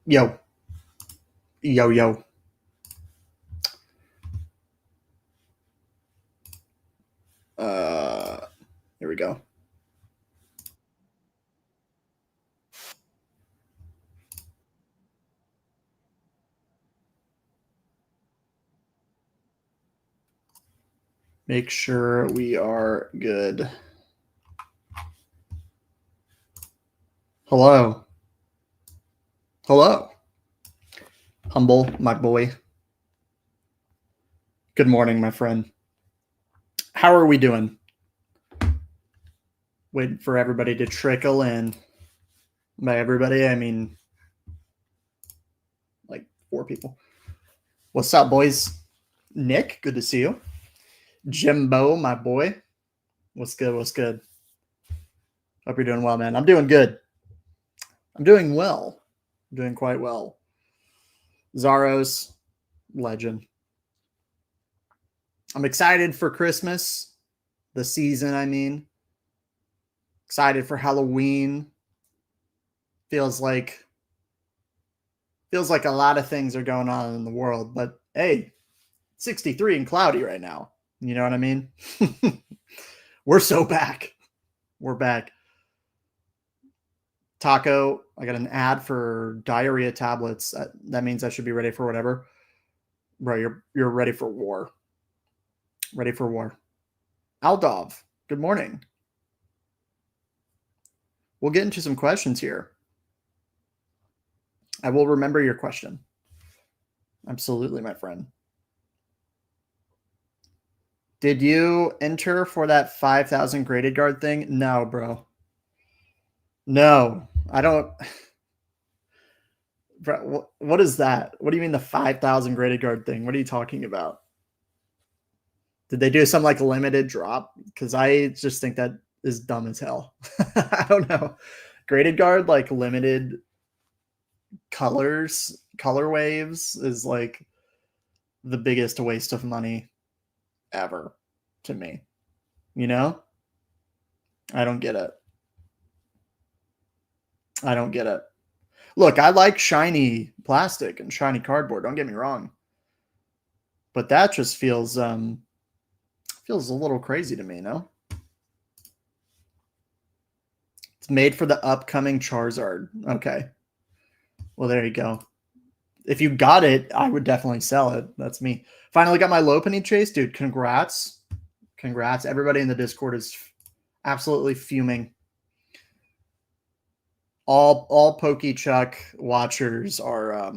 Yo, yo, yo. Uh, Here we go. Make sure we are good. Hello. Hello. Humble, my boy. Good morning, my friend. How are we doing? Waiting for everybody to trickle in. By everybody, I mean like 4 people. What's up, boys? Nick, good to see you. Jimbo, my boy. What's good? What's good? Hope you're doing well, man. I'm doing good. I'm doing well. I'm doing quite well. Zaros, legend. I'm excited for Christmas, the season, I mean. Excited for Halloween. Feels like a lot of things are going on in the world, but hey, 63 and cloudy right now. You know what I mean? We're so back. We're back. Taco, I got an ad for diarrhea tablets. That means I should be ready for whatever. Bro, you're ready for war. Ready for war. Aldov, good morning. We'll get into some questions here. I will remember your question. Absolutely, my friend. Did you enter for that 5,000 graded guard thing? No, bro. No, I don't. Bro, what is that? What do you mean the 5,000 graded guard thing? What are you talking about? Did they do some like limited drop? Because I just think that is dumb as hell. I don't know. Graded guard, like limited color waves is like the biggest waste of money ever to me. You know? I don't get it. I don't get it. Look, I like shiny plastic and shiny cardboard, don't get me wrong. But that just feels a little crazy to me, no? It's made for the upcoming Charizard. Okay. Well, there you go. If you got it, I would definitely sell it. That's me. Finally got my Lopunny chase, dude. Congrats. Congrats. Everybody in the Discord is absolutely fuming. All PokeChuck watchers are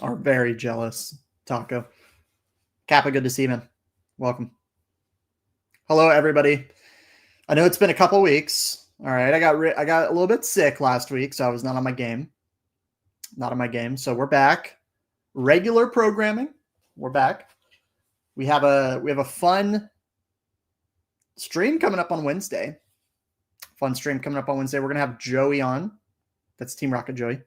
very jealous. Taco. Kappa, good to see you, man. Welcome. Hello, everybody. I know it's been a couple weeks. All right, I got a little bit sick last week, so I was not on my game. Not on my game. So we're back. Regular programming. We're back. We have a fun stream coming up on Wednesday. Fun stream coming up on Wednesday. We're gonna have Joey on. That's Team Rocket Joey.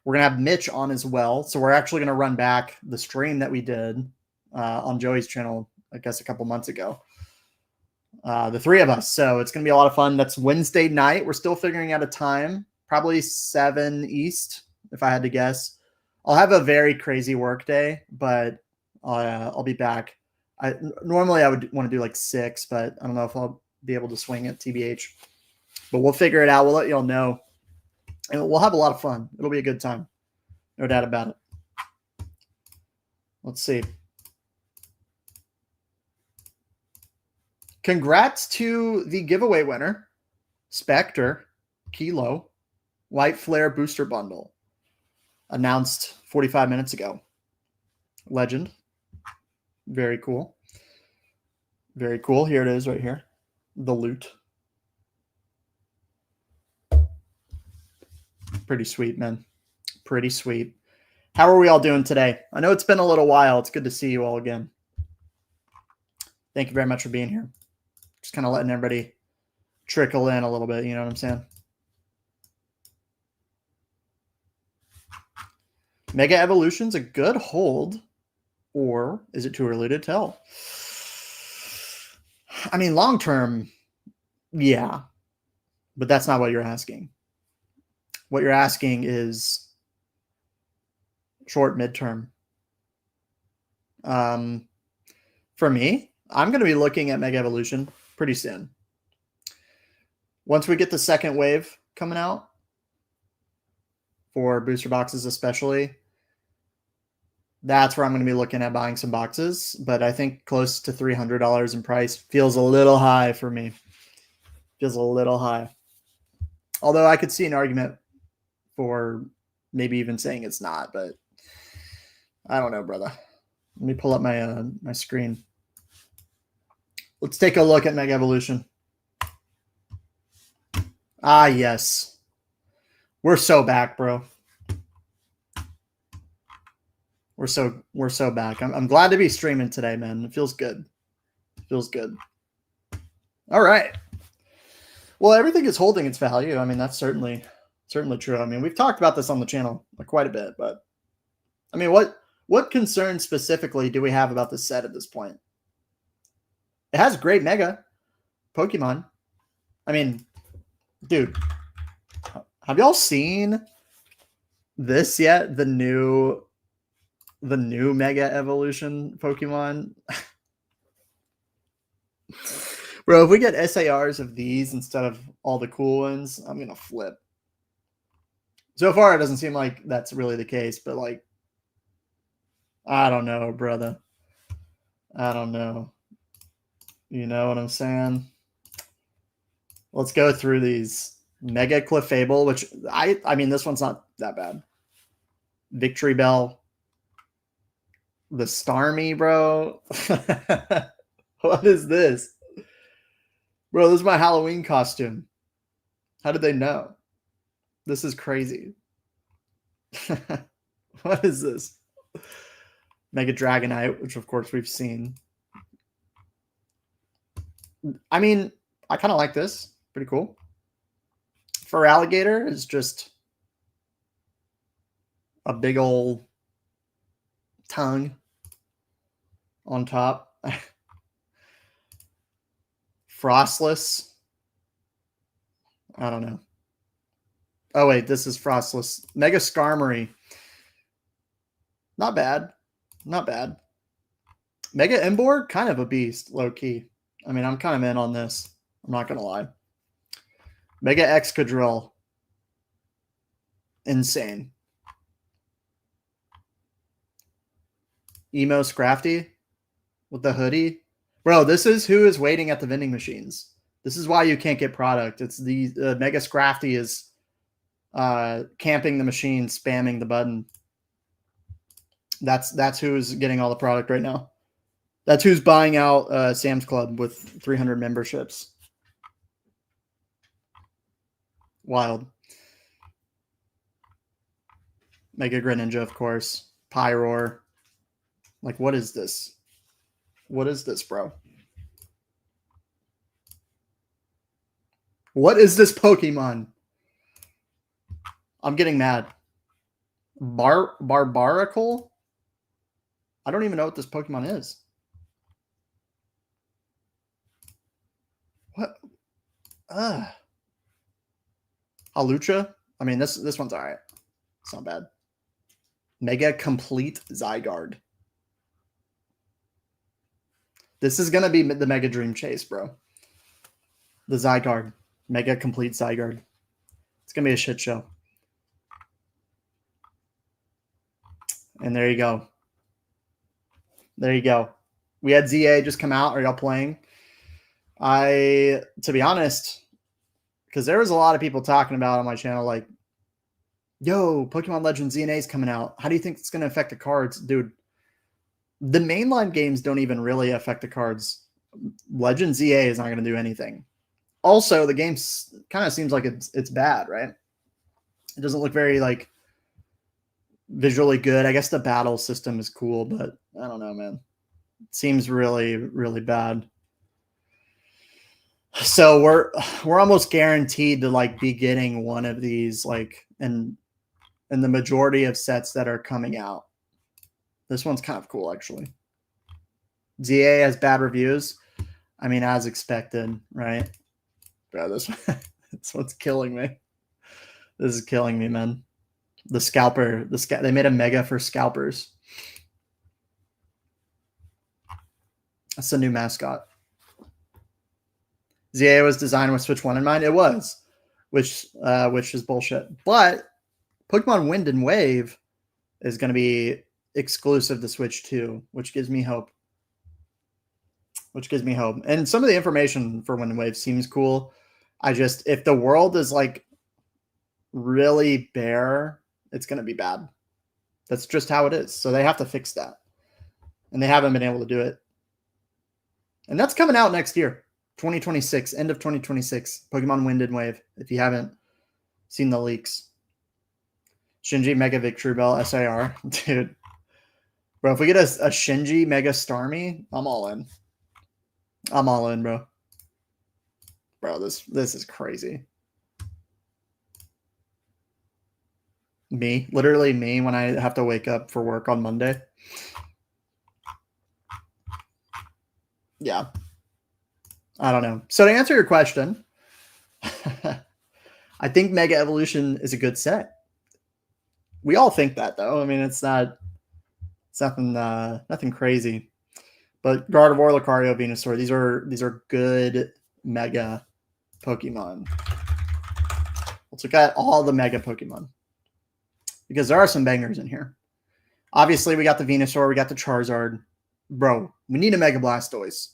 We're gonna have Mitch on as well. So we're actually gonna run back the stream that we did on Joey's channel, I guess, a couple months ago. The 3 of us. So it's going to be a lot of fun. That's Wednesday night. We're still figuring out a time, probably 7 East, if I had to guess. I'll have a very crazy work day, but I'll be back. Normally I would want to do like 6, but I don't know if I'll be able to swing it, TBH. But we'll figure it out. We'll let y'all know. And we'll have a lot of fun. It'll be a good time. No doubt about it. Let's see. Congrats to the giveaway winner, Spectre Kilo White Flare Booster Bundle, announced 45 minutes ago. Legend. Very cool. Very cool. Here it is right here. The loot. Pretty sweet, man. Pretty sweet. How are we all doing today? I know it's been a little while. It's good to see you all again. Thank you very much for being here. Just kind of letting everybody trickle in a little bit. You know what I'm saying? Mega Evolution's a good hold, or is it too early to tell? I mean, long term, yeah, but that's not what you're asking. What you're asking is short midterm. For me, I'm going to be looking at Mega Evolution pretty soon. Once we get the second wave coming out for booster boxes especially, that's where I'm going to be looking at buying some boxes. But I think close to $300 in price feels a little high for me. Feels a little high. Although I could see an argument for maybe even saying it's not, but I don't know, brother. Let me pull up my my screen. Let's take a look at Mega Evolution. Ah, yes. We're so back, bro. We're so back. I'm glad to be streaming today, man. It feels good. It feels good. All right. Well, everything is holding its value. I mean, that's certainly true. I mean, we've talked about this on the channel quite a bit, but I mean, what concerns specifically do we have about this set at this point? It has great Mega Pokemon. I mean, dude, have y'all seen this yet? The new Mega Evolution Pokemon. Bro, if we get SARs of these instead of all the cool ones, I'm gonna flip. So far, it doesn't seem like that's really the case, but like, I don't know, brother. I don't know. You know what I'm saying? Let's go through these. Mega Clefable, which I mean, this one's not that bad. Victory Bell. The Starmie, bro. What is this? Bro, this is my Halloween costume. How did they know? This is crazy. What is this? Mega Dragonite, which of course we've seen. I mean, I kind of like this. Pretty cool. For Alligator is just a big old tongue on top. Frostless. I don't know. Oh, wait, this is Frostless. Mega Skarmory. Not bad. Not bad. Mega Emboar, kind of a beast, low-key. I mean, I'm kind of in on this. I'm not going to lie. Mega Excadrill. Insane. Emo Scrafty with the hoodie. Bro, this is who is waiting at the vending machines. This is why you can't get product. It's the Mega Scrafty is camping the machine, spamming the button. That's who's getting all the product right now. That's who's buying out Sam's Club with 300 memberships. Wild. Mega Greninja, of course. Pyroar. Like, what is this? What is this, bro? What is this Pokemon? I'm getting mad. Barbaracle? I don't even know what this Pokemon is. What? Alucha? I mean, this one's all right. It's not bad. Mega Complete Zygarde. This is going to be the Mega Dream Chase, bro. The Zygarde. Mega Complete Zygarde. It's going to be a shit show. And there you go. There you go. We had ZA just come out. Are y'all playing? To be honest, because there was a lot of people talking about on my channel, like, yo, Pokemon Legends ZNA is coming out. How do you think it's going to affect the cards? Dude, the mainline games don't even really affect the cards. Legends ZA is not going to do anything. Also, the game kind of seems like it's bad, right? It doesn't look very, like, visually good. I guess the battle system is cool, but I don't know, man. It seems really, really bad. So we're almost guaranteed to like be getting one of these, like, in the majority of sets that are coming out. This one's kind of cool, actually. ZA has bad reviews. I mean, as expected, right? Bro, this one's killing me. This is killing me, man. The scalper, they made a mega for scalpers. That's a new mascot. ZA was designed with Switch 1 in mind. It was, which is bullshit. But Pokemon Wind and Wave is going to be exclusive to Switch 2, which gives me hope. And some of the information for Wind and Wave seems cool. If the world is like really bare, it's going to be bad. That's just how it is. So they have to fix that. And they haven't been able to do it. And that's coming out next year, 2026, end of 2026, Pokemon Wind and Wave, if you haven't seen the leaks. Shinji Mega Victory Bell SAR. Dude. Bro, if we get a Shinji Mega Starmie, I'm all in. I'm all in, bro. Bro, this is crazy. Me, literally me, when I have to wake up for work on Monday. Yeah. I don't know. So to answer your question, I think Mega Evolution is a good set. We all think that, though. I mean, it's nothing crazy. But Gardevoir, Lucario, Venusaur, these are good Mega Pokemon. Let's look at all the Mega Pokemon, because there are some bangers in here. Obviously, we got the Venusaur, we got the Charizard. Bro, we need a Mega Blastoise.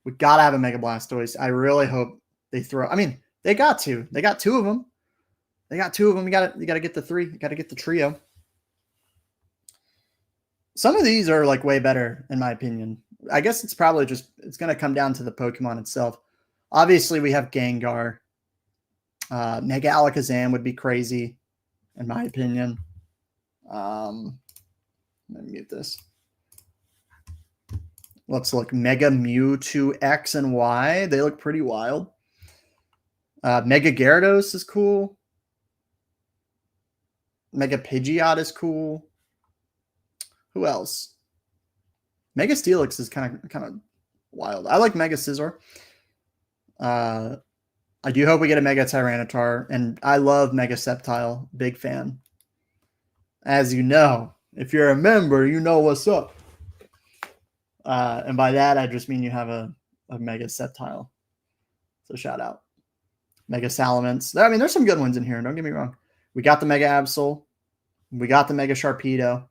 We gotta have a Mega Blastoise. I really hope they throw. I mean, they got to. They got two of them. You gotta get the three. You gotta get the trio. Some of these are like way better, in my opinion. I guess it's probably it's gonna come down to the Pokemon itself. Obviously, we have Gengar. Mega Alakazam would be crazy, in my opinion. Let me mute this. Let's look. Mega Mewtwo X and Y. They look pretty wild. Mega Gyarados is cool. Mega Pidgeot is cool. Who else? Mega Steelix is kind of wild. I like Mega Scizor. I do hope we get a Mega Tyranitar, and I love Mega Sceptile. Big fan. As you know, if you're a member, you know what's up. And by that, I just mean you have a Mega Sceptile. So shout out. Mega Salamence. I mean, there's some good ones in here. Don't get me wrong. We got the Mega Absol. We got the Mega Sharpedo.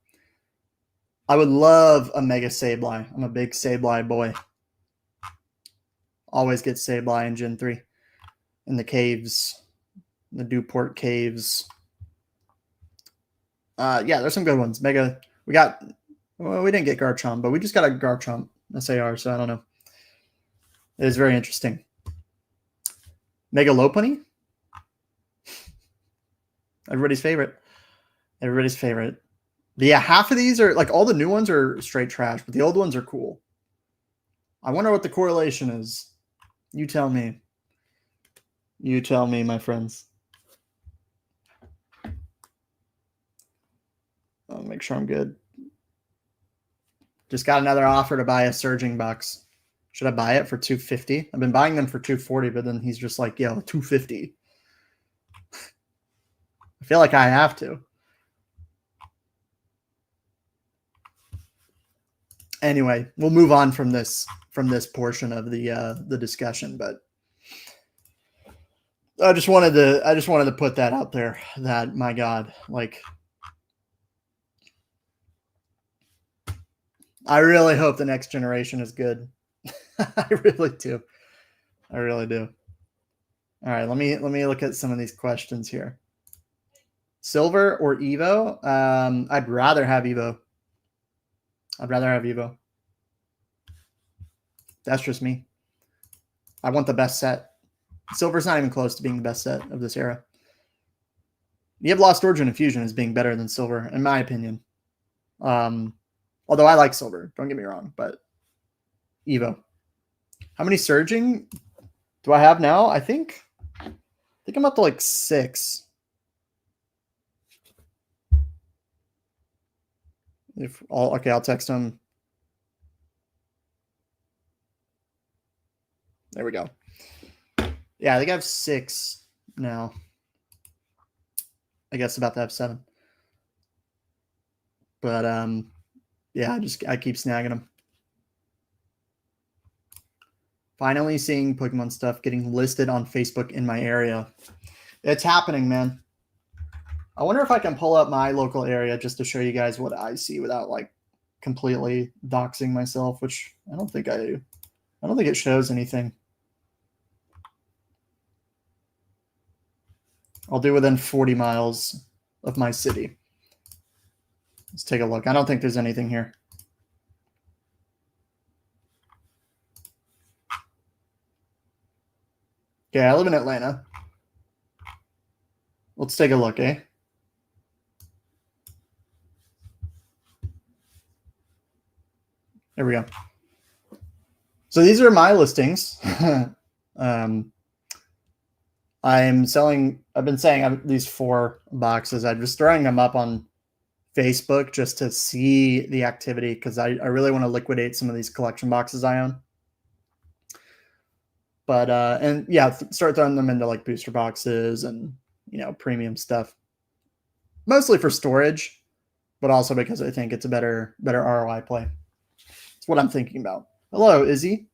I would love a Mega Sableye. I'm a big Sableye boy. Always get Sableye in Gen 3. In the caves. The Dewport Caves. Yeah, there's some good ones. Mega. We didn't get Garchomp, but we just got a Garchomp SAR, so I don't know. It is very interesting. Mega Lopunny. Everybody's favorite. But yeah, half of these are like all the new ones are straight trash, but the old ones are cool. I wonder what the correlation is. You tell me. You tell me, my friends. I'll make sure I'm good. Just got another offer to buy a Surging box. Should I buy it for $250? I've been buying them for $240, but then he's just like, yo, $250. I feel like I have to. Anyway, we'll move on from this portion of the discussion, but I just wanted to put that out there. That, my God, like, I really hope the next generation is good. I really do. All right, let me look at some of these questions here. Silver or Evo? I'd rather have Evo. That's just me. I want the best set. Silver's not even close to being the best set of this era. You have Lost Origin and Fusion as being better than Silver, in my opinion. Although I like Silver, don't get me wrong, but Evo. How many Surging do I have now? I think I'm up to like 6. I'll text him. There we go. Yeah, I think I have 6 now. I guess about to have 7. But yeah, I keep snagging them. Finally seeing Pokemon stuff getting listed on Facebook in my area. It's happening, man. I wonder if I can pull up my local area just to show you guys what I see without like completely doxing myself, which I don't think I do. I don't think it shows anything. I'll do within 40 miles of my city. Let's take a look. I don't think there's anything here. Okay, I live in Atlanta. Let's take a look, eh? There we go. So these are my listings. I'm selling, I've been saying these 4 boxes. I'm just throwing them up on Facebook just to see the activity because I really want to liquidate some of these collection boxes I own. But, and yeah, start throwing them into like booster boxes and, you know, premium stuff. Mostly for storage, but also because I think it's a better ROI play. It's what I'm thinking about. Hello, Izzy.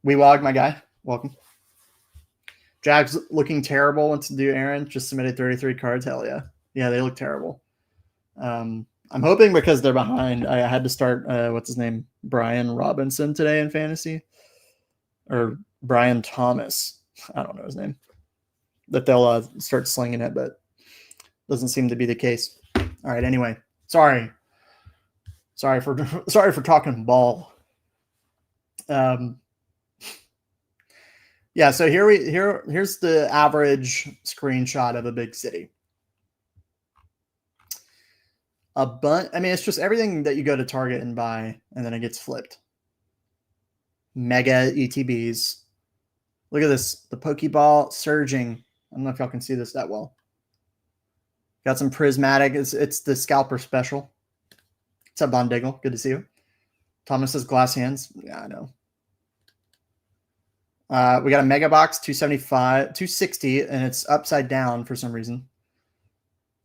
Weewog, my guy. Welcome. Jags looking terrible. Wants to do Aaron. Just submitted 33 cards. Hell yeah. Yeah, they look terrible. I'm hoping because they're behind. I had to start, what's his name? Brian Robinson today in fantasy. Or Brian Thomas. I don't know his name. That they'll start slinging it, but doesn't seem to be the case. All right, anyway. Sorry for talking ball. Yeah, so here's the average screenshot of a big city. I mean, it's just everything that you go to Target and buy, and then it gets flipped. Mega ETBs. Look at this. The Pokeball surging. I don't know if y'all can see this that well. Got some prismatic. It's the scalper special. What's up, Bondiggle? Good to see you. Thomas says glass hands. Yeah, I know. We got a mega box, 275, 260, and it's upside down for some reason.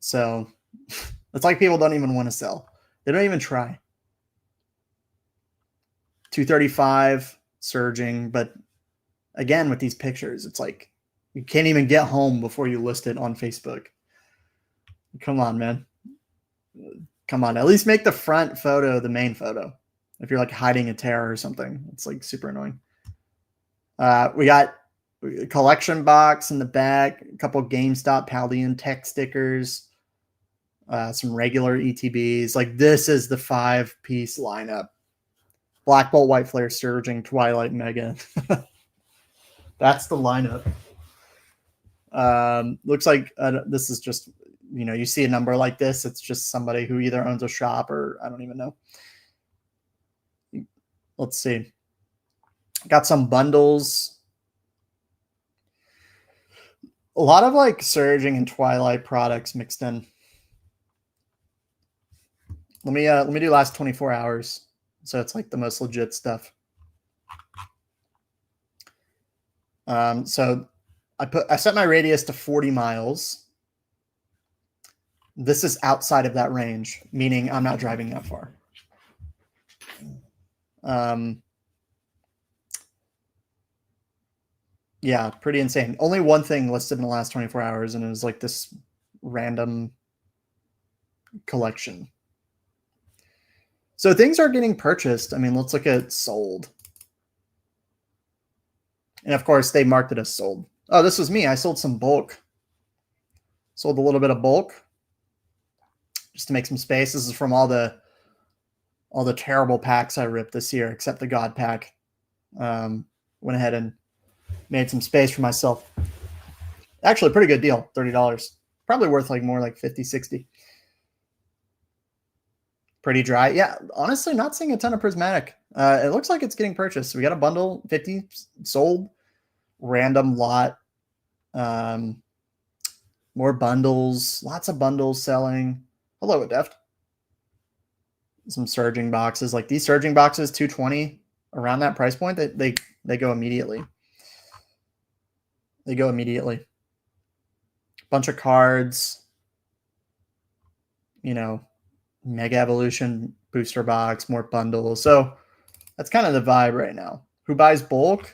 So it's like people don't even want to sell. They don't even try. 235 surging, but again with these pictures, it's like you can't even get home before you list it on Facebook. Come on, man. Come on. At least make the front photo the main photo. If you're like hiding a tear or something, it's like super annoying. We got a collection box in the back, a couple GameStop Paldean tech stickers, some regular ETBs. Like this is the 5-piece lineup. Black Bolt, White Flare, Surging, Twilight, Mega. That's the lineup. Looks like this is just, you know, you see a number like this, it's just somebody who either owns a shop or I don't even know. Let's see. Got some bundles. A lot of like Surging and Twilight products mixed in. Let me do last 24 hours. So it's like the most legit stuff. So I set my radius to 40 miles. This is outside of that range, meaning I'm not driving that far. Yeah, pretty insane. Only one thing listed in the last 24 hours, and it was like this random collection. So things are getting purchased. I mean, let's look at sold. And of course, they marked it as sold. Oh, this was me. I sold some bulk. Sold a little bit of bulk just to make some space. This is from all the terrible packs I ripped this year, except the God pack. Went ahead and made some space for myself. Actually, a pretty good deal, $30. Probably worth like more like 50, 60. Pretty dry. Yeah, honestly, not seeing a ton of prismatic. It looks like it's getting purchased. So we got a bundle, 50 sold, random lot. More bundles, lots of bundles selling. Hello, Deft. Some surging boxes. Like these surging boxes, 220, around that price point, they go immediately. They go immediately. Bunch of cards. you know, Mega Evolution booster box, more bundles. So that's kind of the vibe right now. Who buys bulk?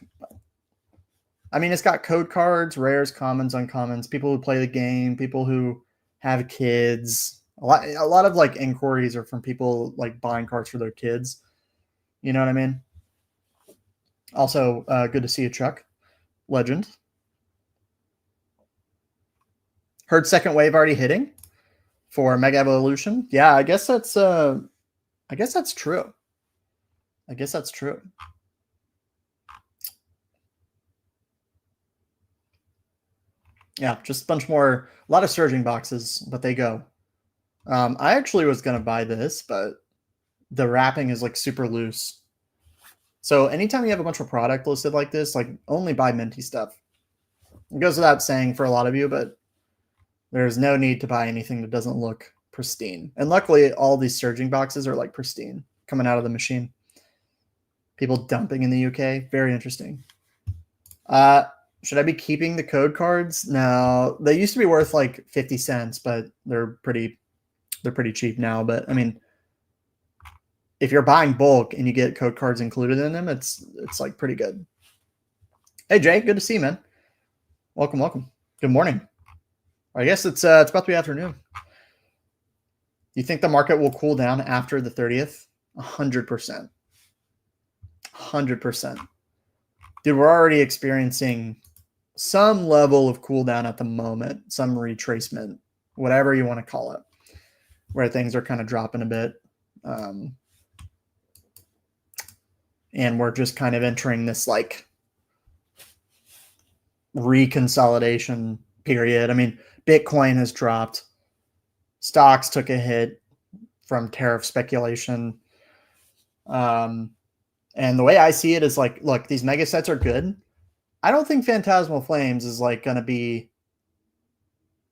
I mean, it's got code cards, rares, commons, uncommons, people who play the game, people who have kids. A lot of like inquiries are from people like buying cards for their kids. You know what I mean? Also, good to see you, Chuck. Legend. Heard second wave already hitting for Mega Evolution. Yeah, I guess that's true. I guess that's true. Yeah, just a bunch more, a lot of surging boxes, but they go. I actually was going to buy this, but the wrapping is like super loose. So anytime you have a bunch of product listed like this, like only buy minty stuff. It goes without saying for a lot of you, but there's no need to buy anything that doesn't look pristine. And luckily, all these surging boxes are like pristine coming out of the machine. People dumping in the UK. Very interesting. Should I be keeping the code cards? No, they used to be worth like 50 cents, but they're pretty cheap now. But I mean, if you're buying bulk and you get code cards included in them, it's like pretty good. Hey Jake, good to see you, man. Welcome. Good morning. I guess it's about to be afternoon. You think the market will cool down after the 30th? 100%. 100%. Dude, we're already experiencing some level of cool down at the moment, some retracement, whatever you want to call it, where things are kind of dropping a bit. And we're just kind of entering this like reconsolidation period. I mean, Bitcoin has dropped. Stocks took a hit from tariff speculation. And the way I see it is like, look, these mega sets are good. I don't think Phantasmal Flames is like going to be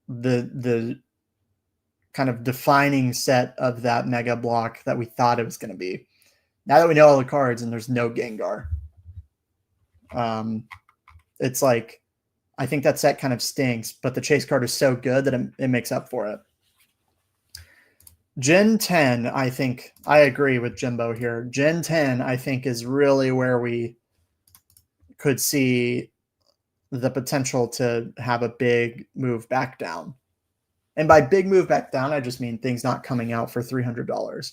the kind of defining set of that mega block that we thought it was going to be. Now that we know all the cards and there's no Gengar, it's like, I think that set kind of stinks, but the chase card is so good that it makes up for it. Gen 10, I think, I agree with Jimbo here. Gen 10, I think, is really where we could see the potential to have a big move back down. And by big move back down, I just mean things not coming out for $300.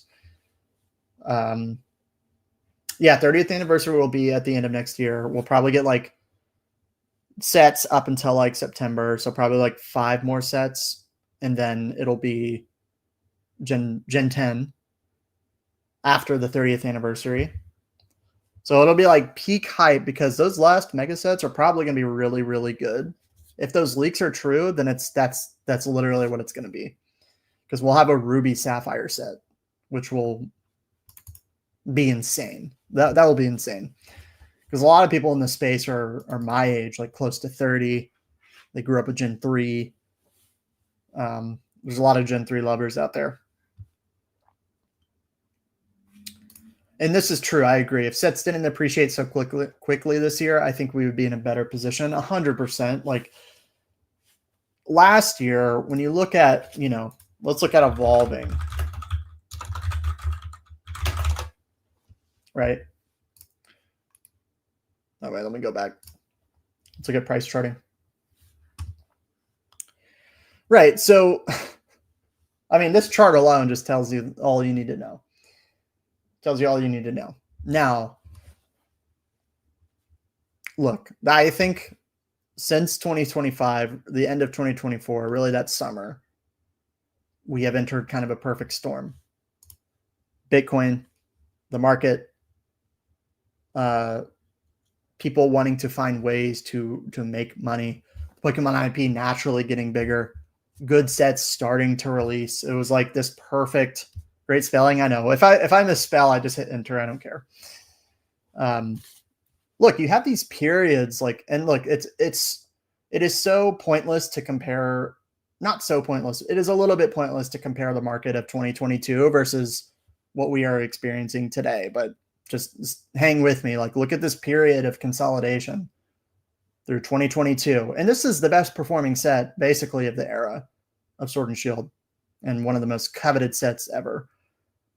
Yeah, 30th anniversary will be at the end of next year. We'll probably get like sets up until like September. So probably like 5 more sets. And then it'll be Gen 10 after the 30th anniversary. So it'll be like peak hype because those last mega sets are probably going to be really, really good. If those leaks are true, then that's literally what it's going to be. Because we'll have a Ruby Sapphire set, which will be insane. That will be insane. Because a lot of people in this space are my age, like close to 30. They grew up with Gen 3. There's a lot of Gen 3 lovers out there. And this is true. I agree. If sets didn't appreciate so quickly this year, I think we would be in a better position. 100%. Like last year, when you look at, let's look at evolving. Right? Oh, wait, let me go back. Let's look at price charting. Right. So, I mean, this chart alone just tells you all you need to know. Tells you all you need to know. Now, look, I think since 2025, the end of 2024, really that summer, we have entered kind of a perfect storm. Bitcoin, the market, people wanting to find ways to make money, Pokemon IP naturally getting bigger, good sets starting to release. It was like this perfect. Great spelling, I know. If I misspell, I just hit enter. I don't care. Look, you have these periods and look, it is so pointless to compare. Not so pointless. It is a little bit pointless to compare the market of 2022 versus what we are experiencing today. But just hang with me. Like, look at this period of consolidation through 2022, and this is the best performing set basically of the era of Sword and Shield. and one of the most coveted sets ever.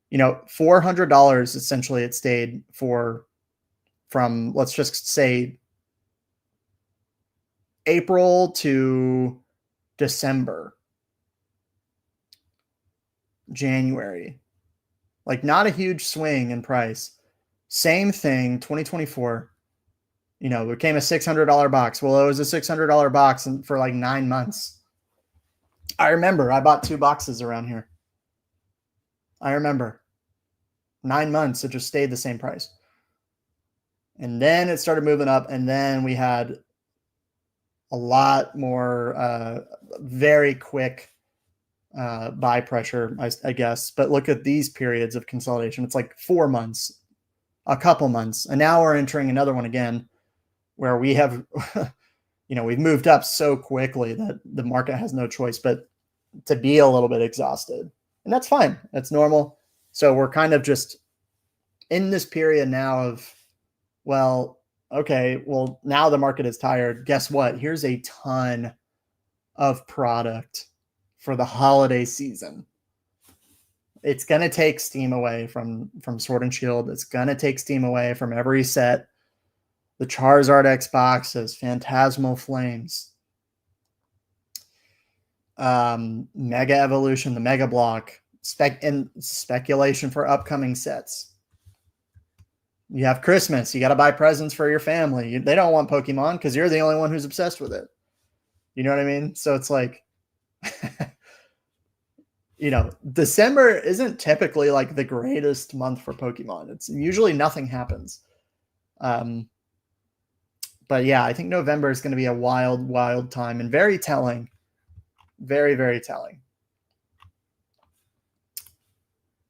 You know, $400 essentially it stayed for from, let's just say, April to December, January. Like, not a huge swing in price. Same thing, 2024. You know, it became a $600 box. Well, it was a $600 box for like 9 months. I remember I bought 2 boxes around here. I remember 9 months, it just stayed the same price. And then it started moving up, and then we had a lot more very quick buy pressure, I guess. But look at these periods of consolidation. It's like 4 months, a couple months, and now we're entering another one again where we have, you know, we've moved up so quickly that the market has no choice but to be a little bit exhausted. And that's fine. That's normal. So we're kind of just in this period now of, well, okay, well, now the market is tired. Guess what? Here's a ton of product for the holiday season. It's going to take steam away from Sword and Shield. It's going to take steam away from every set. The Charizard X boxes, Phantasmal Flames, Mega Evolution, the Mega Block, speculation for upcoming sets. You have Christmas. You got to buy presents for your family. They don't want Pokemon because you're the only one who's obsessed with it. You know what I mean? So it's like, you know, December isn't typically like the greatest month for Pokemon. It's usually nothing happens. But yeah, I think November is going to be a wild, wild time and very telling. Very, very telling.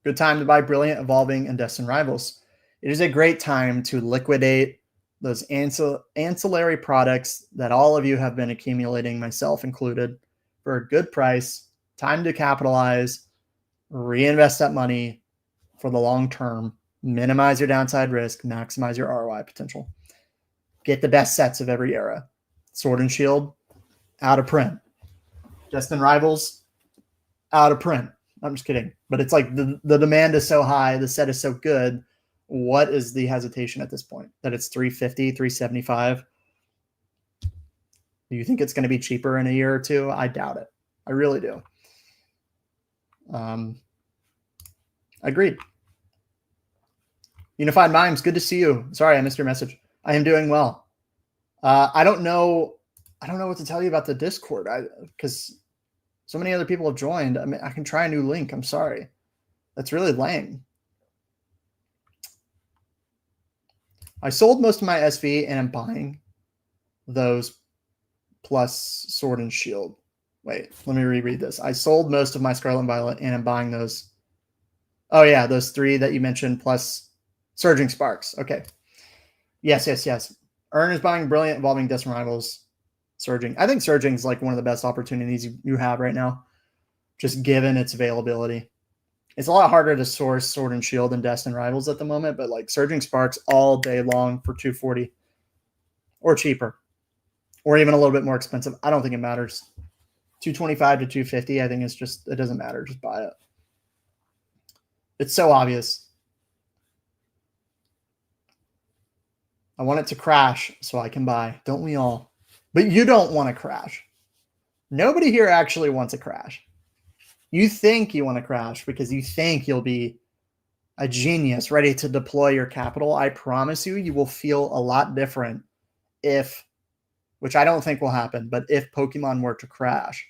Good time to buy Brilliant, Evolving, and Destined Rivals. It is a great time to liquidate those ancillary products that all of you have been accumulating, myself included, for a good price. Time to capitalize, reinvest that money for the long term, minimize your downside risk, maximize your ROI potential. Get the best sets of every era. Sword and Shield, out of print. Destined Rivals, out of print. I'm just kidding. But it's like the demand is so high, the set is so good. What is the hesitation at this point? That it's $350, $375? Do you think it's going to be cheaper in a year or two? I doubt it. I really do. Agreed. Unified Mimes, good to see you. Sorry, I missed your message. I am doing well. I don't know what to tell you about the Discord because so many other people have joined. I mean, I can try a new link. I'm sorry. That's really lame. I sold most of my SV and I'm buying those plus Sword and Shield. Wait, let me reread this. I sold most of my Scarlet and Violet and I'm buying those. Oh yeah, those 3 that you mentioned plus Surging Sparks. Okay. Yes. Earn is buying Brilliant, Evolving, Destined Rivals, Surging. I think Surging is like one of the best opportunities you have right now, just given its availability. It's a lot harder to source Sword and Shield and Destined Rivals at the moment, but like Surging Sparks all day long for $240 or cheaper, or even a little bit more expensive. I don't think it matters. $225 to $250, I think it's just, it doesn't matter. Just buy it. It's so obvious. I want it to crash so I can buy. Don't we all? But you don't want to crash. Nobody here actually wants a crash. You think you want to crash because you think you'll be a genius ready to deploy your capital. I promise you, you will feel a lot different if, which I don't think will happen, but if Pokemon were to crash.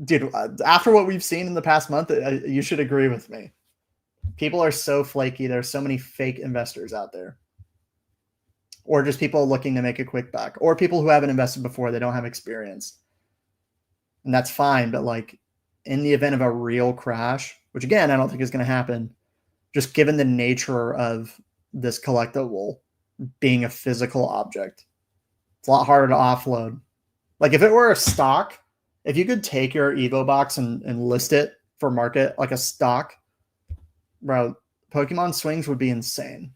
Dude, after what we've seen in the past month, you should agree with me. People are so flaky. There's so many fake investors out there. Or just people looking to make a quick buck. Or people who haven't invested before. They don't have experience. And that's fine. But like in the event of a real crash, which again, I don't think is going to happen, just given the nature of this collectible being a physical object, it's a lot harder to offload. Like if it were a stock, if you could take your Evo box and list it for market like a stock, bro, Pokemon swings would be insane.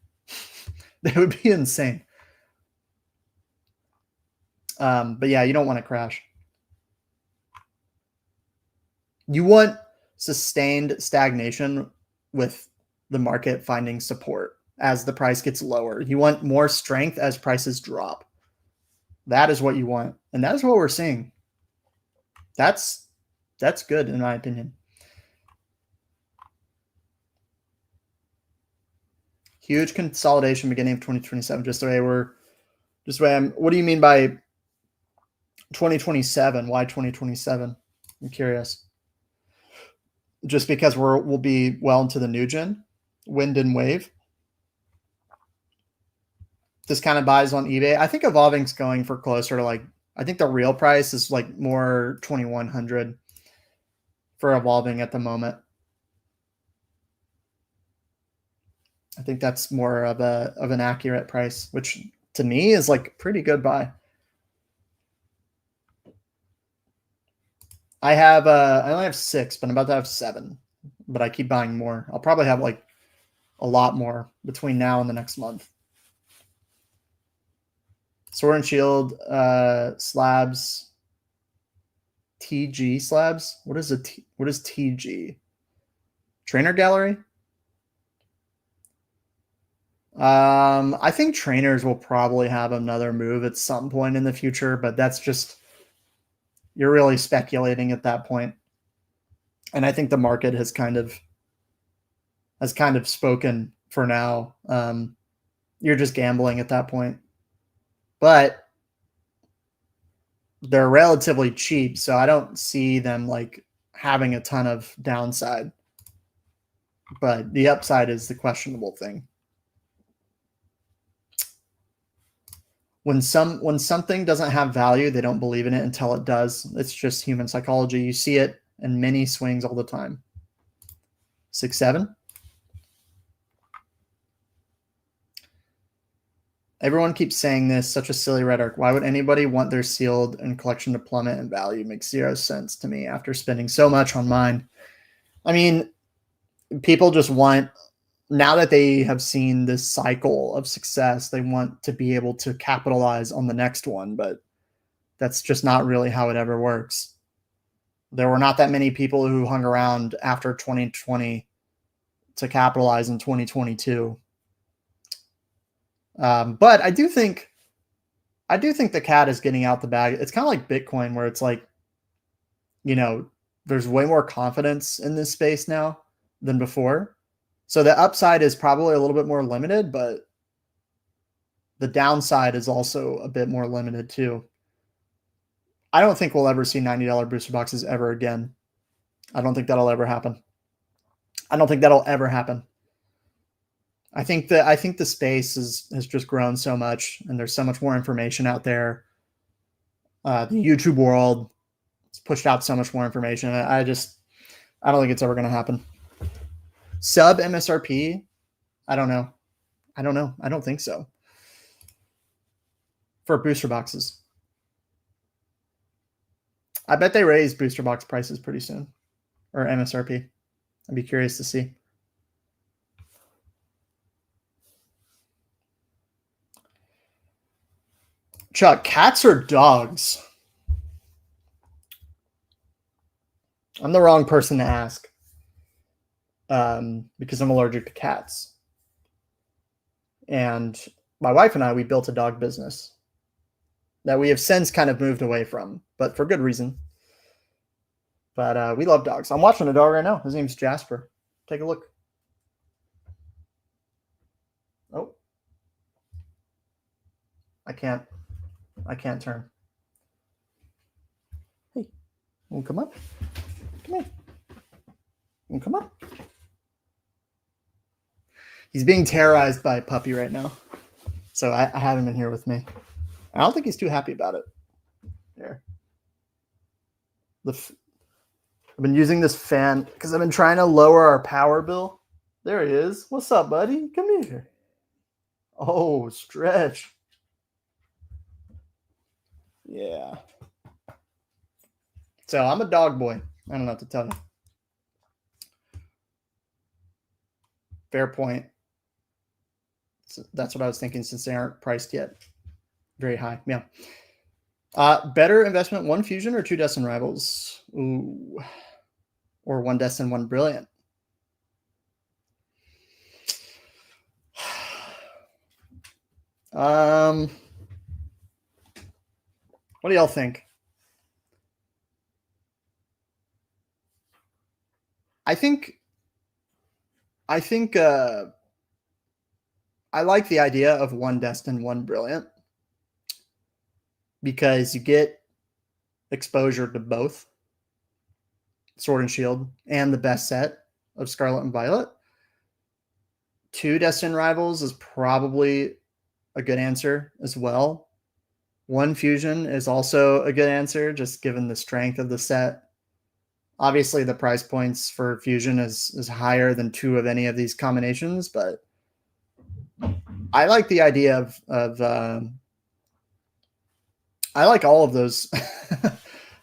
They would be insane. But yeah, you don't want to crash. You want sustained stagnation with the market finding support as the price gets lower. You want more strength as prices drop. That is what you want. And that is what we're seeing. That's good in my opinion. Huge consolidation beginning of 2027. Just the way I'm. What do you mean by 2027? Why 2027? I'm curious. Just because we'll be well into the new gen, wind and wave. This kind of buys on eBay. I think Evolving's going for closer to like. I think the real price is like more 2100 for Evolving at the moment. I think that's more of an accurate price, which to me is like a pretty good buy. I only have 6, but I'm about to have 7. But I keep buying more. I'll probably have like a lot more between now and the next month. Sword and Shield slabs. TG slabs. What is TG? Trainer gallery. I think trainers will probably have another move at some point in the future, but that's just, you're really speculating at that point. And I think the market has kind of spoken for now. You're just gambling at that point. But they're relatively cheap, so I don't see them like having a ton of downside. But the upside is the questionable thing. When something doesn't have value, they don't believe in it until it does. It's just human psychology. You see it in many swings all the time. 6-7. Everyone keeps saying this, such a silly rhetoric. Why would anybody want their sealed and collection to plummet in value? Makes 0 sense to me after spending so much on mine. I mean, people just want, now that they have seen this cycle of success, they want to be able to capitalize on the next one, but that's just not really how it ever works. There were not that many people who hung around after 2020 to capitalize in 2022. But I do think the cat is getting out the bag. It's kind of like Bitcoin, where it's like, there's way more confidence in this space now than before. So the upside is probably a little bit more limited, but the downside is also a bit more limited too. I don't think we'll ever see $90 booster boxes ever again. I don't think that'll ever happen. I think the space has just grown so much, and there's so much more information out there. The YouTube world has pushed out so much more information. I don't think it's ever going to happen. Sub MSRP, I don't know. I don't think so. For booster boxes, I bet they raise booster box prices pretty soon, or MSRP. I'd be curious to see. Chuck, cats or dogs? I'm the wrong person to ask, because I'm allergic to cats. And my wife and I, we built a dog business that we have since kind of moved away from, but for good reason. But we love dogs. I'm watching a dog right now. His name's Jasper. Take a look. Oh. I can't turn. Hey, you want to come up? Come here. You want to come up? He's being terrorized by a puppy right now. So I have him in here with me. I don't think he's too happy about it. There. I've been using this fan because I've been trying to lower our power bill. There he is. What's up, buddy? Come here. Oh, stretch. Yeah. So I'm a dog boy. I don't know what to tell you. Fair point. So that's what I was thinking, since they aren't priced yet very high. Yeah. Better investment, 1 Fusion or 2 Destin Rivals? Ooh. or one destined, one brilliant? What do y'all think? I think I like the idea of one destined, one brilliant, because you get exposure to both Sword and Shield and the best set of Scarlet and Violet. 2 destined rivals is probably a good answer as well. 1 fusion is also a good answer, just given the strength of the set. Obviously, the price points for fusion is higher than 2 of any of these combinations, but I like the idea of I like all of those.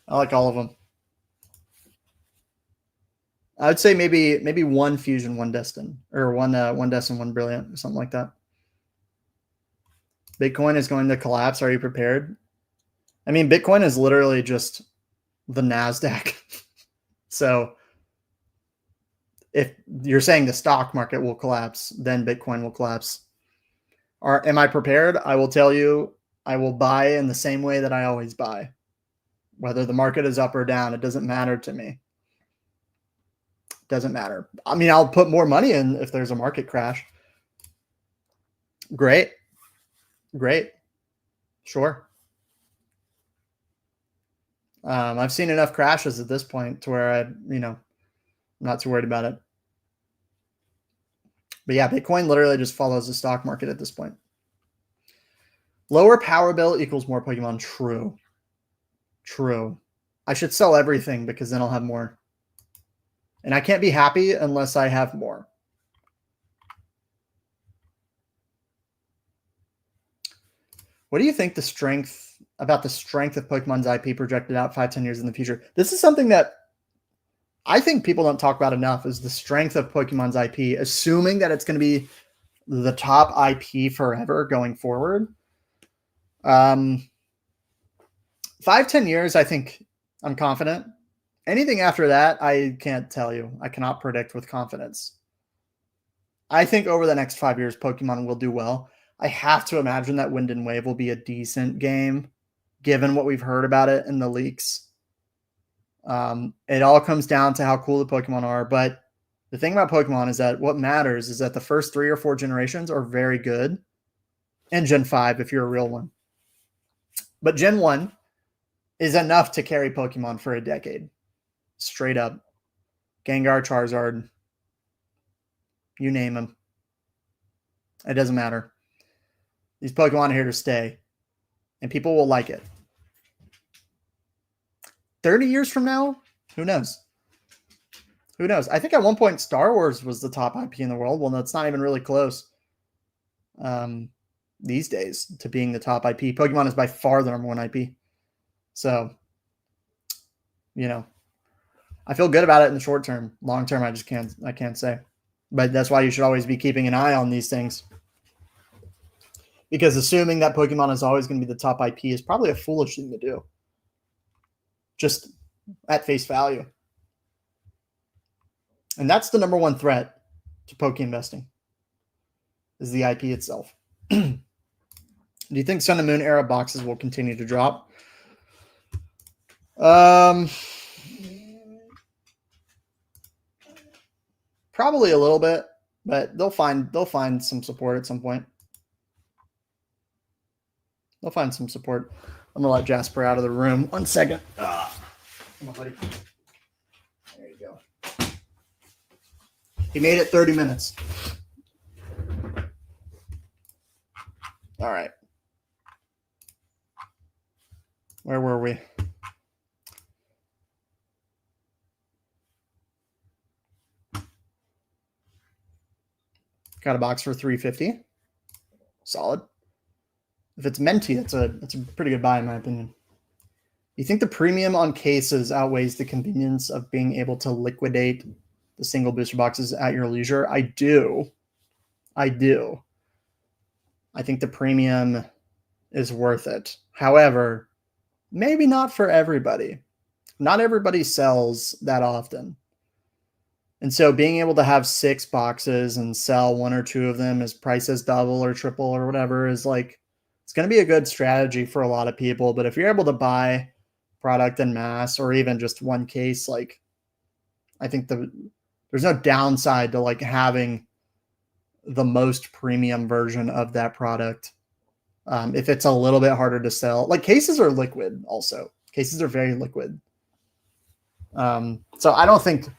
I like all of them. I would say maybe 1 fusion, 1 destined, or one destined, 1 brilliant, or something like that. Bitcoin is going to collapse. Are you prepared? I mean, Bitcoin is literally just the NASDAQ. So if you're saying the stock market will collapse, then Bitcoin will collapse. Am I prepared? I will tell you, I will buy in the same way that I always buy. Whether the market is up or down, it doesn't matter to me. It doesn't matter. I mean, I'll put more money in if there's a market crash. Great. Sure. I've seen enough crashes at this point to where I'm not too worried about it. But yeah, Bitcoin literally just follows the stock market at this point. Lower power bill equals more Pokemon. True. I should sell everything because then I'll have more. And I can't be happy unless I have more. What do you think about the strength of Pokemon's IP projected out 5-10 years in the future? This is something that I think people don't talk about enough, is the strength of Pokemon's IP, assuming that it's going to be the top IP forever going forward. 5-10 years, I think I'm confident. Anything after that, I can't tell you. I cannot predict with confidence. I think over the next 5 years, Pokemon will do well. I have to imagine that Wind and Wave will be a decent game, given what we've heard about it in the leaks. It all comes down to how cool the Pokemon are. But the thing about Pokemon is that what matters is that the first 3 or 4 generations are very good. And Gen 5, if you're a real one. But Gen 1 is enough to carry Pokemon for a decade. Straight up. Gengar, Charizard, you name them. It doesn't matter. These Pokemon are here to stay. And people will like it. 30 years from now? Who knows? Who knows? I think at one point Star Wars was the top IP in the world. Well, that's not even really close. These days to being the top IP. Pokemon is by far the number 1 IP. So, I feel good about it in the short term. Long term, I can't say. But that's why you should always be keeping an eye on these things. Because assuming that Pokemon is always going to be the top IP is probably a foolish thing to do. Just at face value. And that's the number 1 threat to Poke investing, is the IP itself. Do you think Sun and Moon era boxes will continue to drop? Probably a little bit, but they'll find some support at some point. They'll find some support. I'm gonna let Jasper out of the room. 1 second. Come on, buddy. There you go. He made it 30 minutes. All right. Where were we? Got a box for $350. Solid. If it's Menti, that's a pretty good buy in my opinion. You think the premium on cases outweighs the convenience of being able to liquidate the single booster boxes at your leisure? I do. I think the premium is worth it. However, maybe not for everybody. Not everybody sells that often. And so being able to have 6 boxes and sell 1 or 2 of them as price as double or triple or whatever is like, it's going to be a good strategy for a lot of people. But if you're able to buy product in mass or even just one case, like I think there's no downside to like having the most premium version of that product. If it's a little bit harder to sell, like cases are liquid also. Cases are very liquid. So I don't think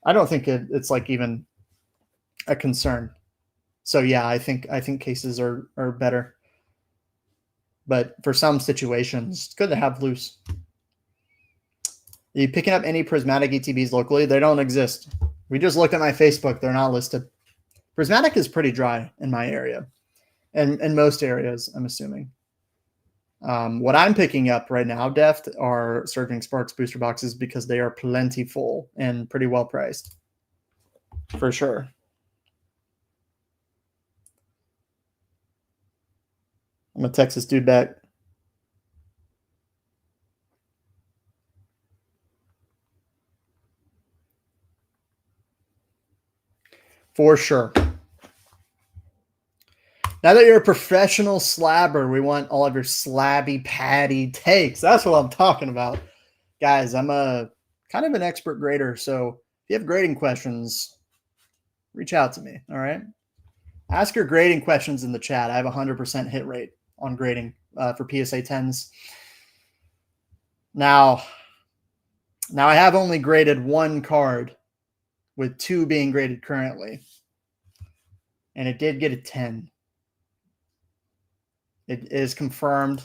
it's like even a concern. So yeah, I think cases are better. But for some situations, it's good to have loose. Are you picking up any prismatic ETBs locally? They don't exist. We just looked at my Facebook. They're not listed. Prismatic is pretty dry in my area. And in most areas, I'm assuming. What I'm picking up right now, Deft, are Surging Sparks booster boxes because they are plentiful and pretty well priced. For sure. I'm going to text this dude back. For sure. Now that you're a professional slabber, we want all of your slabby patty takes. That's what I'm talking about. Guys, I'm a kind of an expert grader, so if you have grading questions, reach out to me, all right? Ask your grading questions in the chat. I have a 100% hit rate on grading for PSA 10s. Now I have only graded 1 card with 2 being graded currently, and it did get a 10. It is confirmed.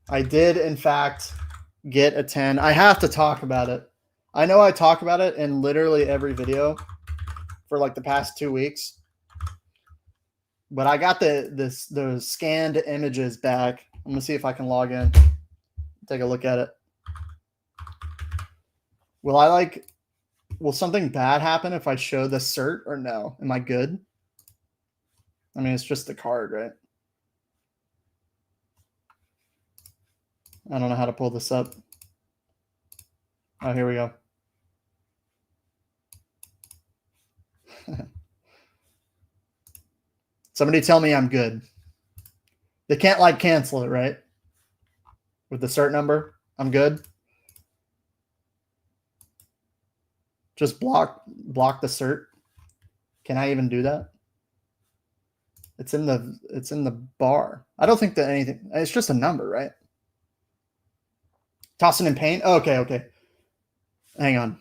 I did, in fact, get a 10. I have to talk about it. I know I talk about it in literally every video for like the past 2 weeks. But I got the scanned images back. I'm going to see if I can log in. Take a look at it. Will something bad happen if I show the cert or no? Am I good? I mean, it's just the card, right? I don't know how to pull this up. Oh, here we go. Somebody tell me I'm good. They can't like cancel it, right? With the cert number, I'm good. Just block the cert. Can I even do that? It's in the bar. I don't think that anything. It's just a number, right? Tossing in paint. Oh, okay. Hang on.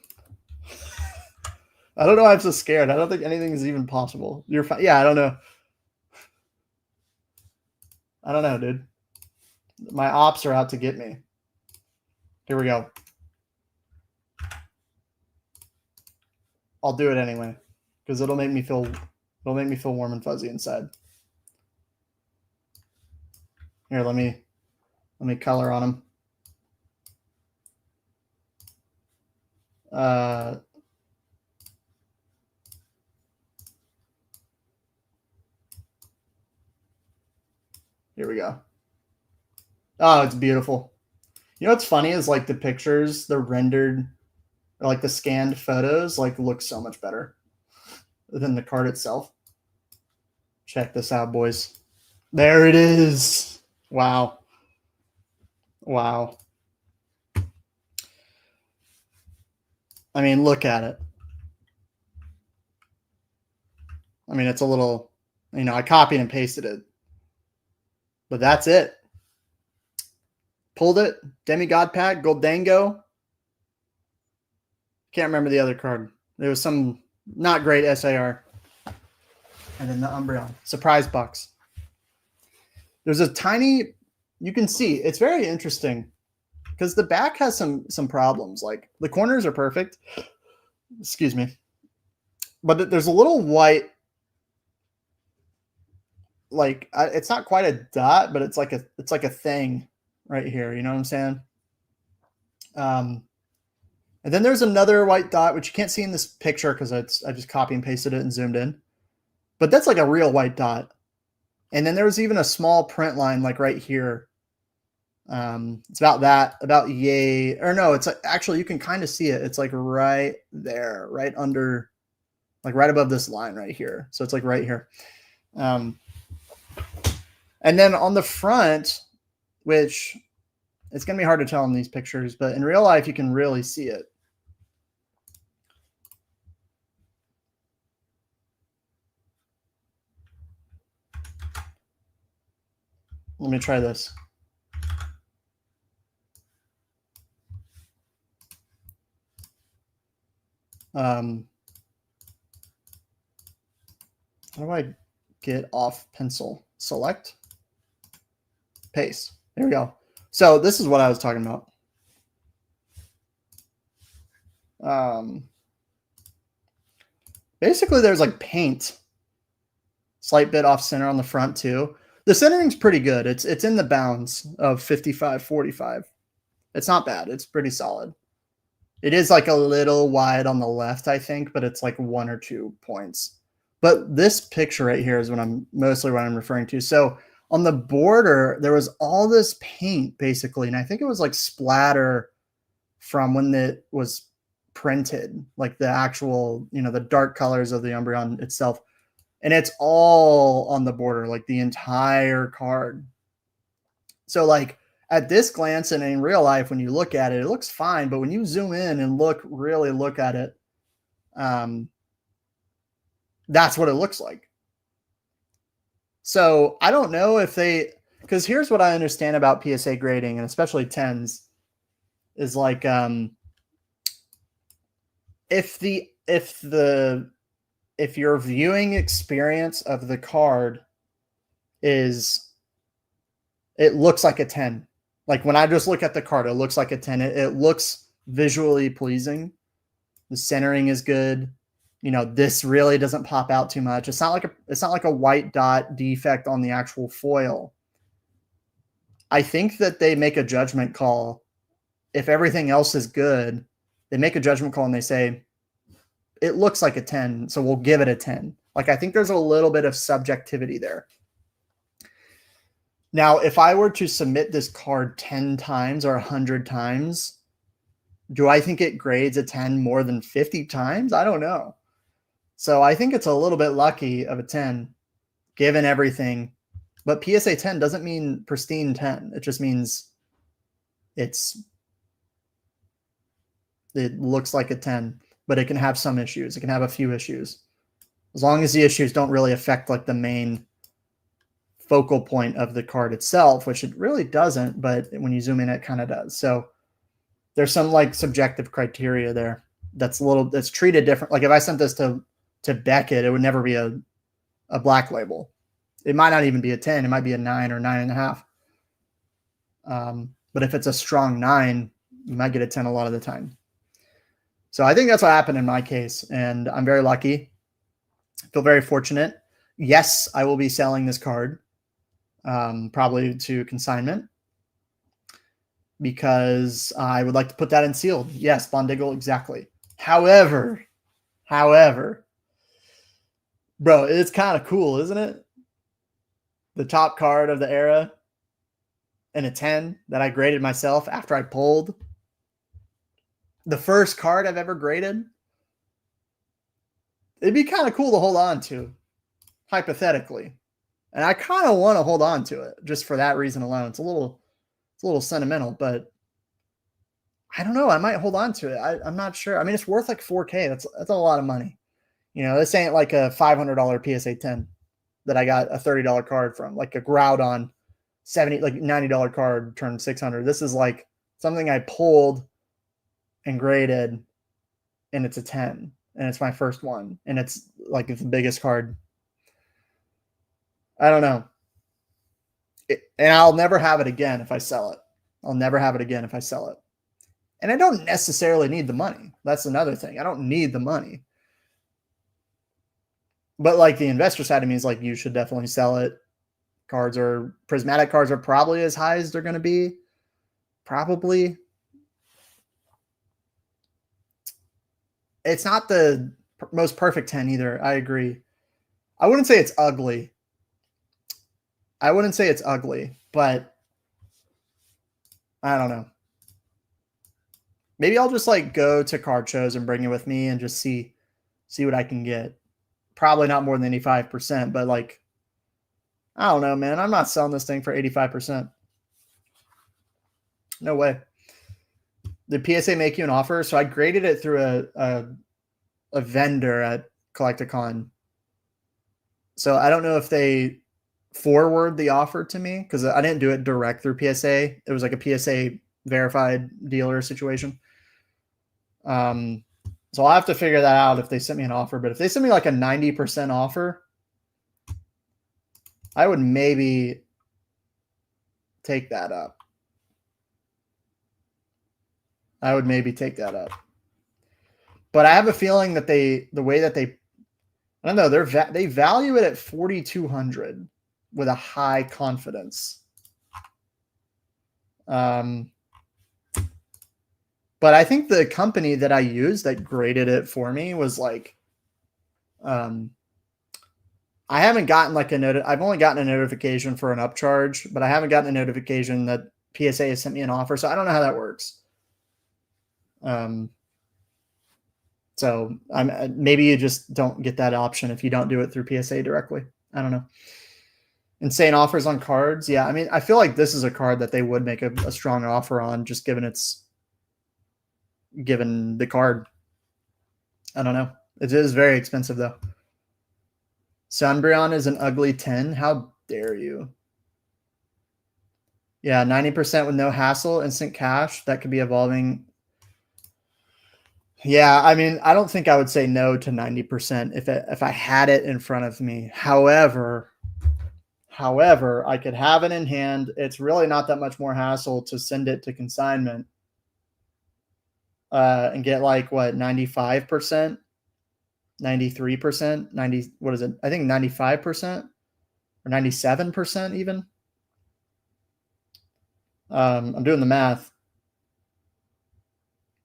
I don't know why I'm so scared. I don't think anything is even possible. You're fine. Yeah, I don't know. I don't know, dude. My ops are out to get me. Here we go. I'll do it anyway because it'll make me feel warm and fuzzy inside. Here, let me color on them. Here we go. Oh, it's beautiful. You know what's funny is like the pictures, the rendered, or like the scanned photos, like look so much better than the card itself. Check this out, boys. There it is. Wow. I mean, look at it. I mean, it's a little, I copied and pasted it. But that's it. Pulled it. Demigod pack. Goldango. Can't remember the other card. There was some not great SAR. And then the Umbreon. Surprise box. There's a tiny, you can see, it's very interesting because the back has some problems. Like the corners are perfect. Excuse me. But there's a little white, like it's not quite a dot, but it's like a thing right here. You know what I'm saying? And then there's another white dot, which you can't see in this picture because I just copy and pasted it and zoomed in. But that's like a real white dot. And then there was even a small print line like right here It's about that, about yay, or no, it's actually, you can kind of see it. It's like right there, right under, like right above this line right here. So it's like right here. And then on the front, which it's going to be hard to tell in these pictures, but in real life, you can really see it. Let me try this. How do I get off pencil? Select, paste. There we go. So this is what I was talking about. Basically, there's like paint, slight bit off center on the front too. The centering's pretty good. It's in the bounds of 55-45. It's not bad. It's pretty solid. It is like a little wide on the left, I think, but it's like 1 or 2 points. But this picture right here is what I'm referring to. So on the border, there was all this paint basically, and I think it was like splatter from when it was printed, like the actual, the dark colors of the Umbreon itself. And it's all on the border, like the entire card. So like at this glance and in real life, when you look at it, it looks fine. But when you zoom in and really look at it, that's what it looks like. So I don't know if because here's what I understand about PSA grading, and especially 10s, is like if your viewing experience of the card is, it looks like a 10. Like when I just look at the card, it looks like a 10. It looks visually pleasing. The centering is good. This really doesn't pop out too much. It's not like a white dot defect on the actual foil. I think that they make a judgment call. If everything else is good, they make a judgment call and they say, it looks like a 10, so we'll give it a 10. Like, I think there's a little bit of subjectivity there. Now, if I were to submit this card 10 times or 100 times, do I think it grades a 10 more than 50 times? I don't know. So I think it's a little bit lucky of a 10, given everything. But PSA 10 doesn't mean pristine 10. It just means it looks like a 10, but it can have some issues. It can have a few issues. As long as the issues don't really affect like the main focal point of the card itself, which it really doesn't, but when you zoom in, it kind of does. So there's some like subjective criteria there that's treated different. Like if I sent this to Beckett, it would never be a black label. It might not even be a 10. It might be a 9 or 9.5. But if it's a strong 9, you might get a 10 a lot of the time. So I think that's what happened in my case, and I'm very lucky. I feel very fortunate. Yes, I will be selling this card, probably to consignment, because I would like to put that in sealed. Yes, Bondiggle, exactly. However, bro, it's kind of cool, isn't it? The top card of the era and a 10 that I graded myself after I pulled. The first card I've ever graded. It'd be kind of cool to hold on to, hypothetically. And I kind of want to hold on to it just for that reason alone. It's a little sentimental, but I don't know. I might hold on to it. I'm not sure. I mean, it's worth like $4K. That's a lot of money. This ain't like a $500 PSA 10 that I got a $30 card from, like a Groudon $90 card turned 600. This is like something I pulled and graded, and it's a 10, and it's my first one, and it's like the biggest card. I don't know. And I'll never have it again if I sell it. I'll never have it again if I sell it. And I don't necessarily need the money. That's another thing. I don't need the money. But like the investor side of me is like, you should definitely sell it. Prismatic cards are probably as high as they're going to be. Probably. It's not the most perfect 10 either. I agree. I wouldn't say it's ugly. But I don't know. Maybe I'll just like go to card shows and bring it with me and just see what I can get. Probably not more than 85%, but like, I don't know, man. I'm not selling this thing for 85%. No way. Did PSA make you an offer? So I graded it through a vendor at Collecticon. So I don't know if they forward the offer to me because I didn't do it direct through PSA. It was like a PSA verified dealer situation. So I'll have to figure that out if they sent me an offer. But if they sent me like a 90% offer, I would maybe take that up. I would maybe take that up. But I have a feeling that the way that they, I don't know, they value it at 4,200 with a high confidence. But I think the company that I used that graded it for me was like, I haven't gotten like I've only gotten a notification for an upcharge, but I haven't gotten a notification that PSA has sent me an offer. So I don't know how that works. So maybe you just don't get that option if you don't do it through PSA directly. I don't know. Insane offers on cards. Yeah. I mean, I feel like this is a card that they would make a strong offer on just given the card. I don't know. It is very expensive though. Sunbryon is an ugly 10. How dare you? Yeah. 90% with no hassle, instant cash. That could be evolving. Yeah, I mean, I don't think I would say no to 90% if I had it in front of me. However, I could have it in hand. It's really not that much more hassle to send it to consignment and get like what 95%, 93%, 90. What is it? I think 95% or 97% even. I'm doing the math.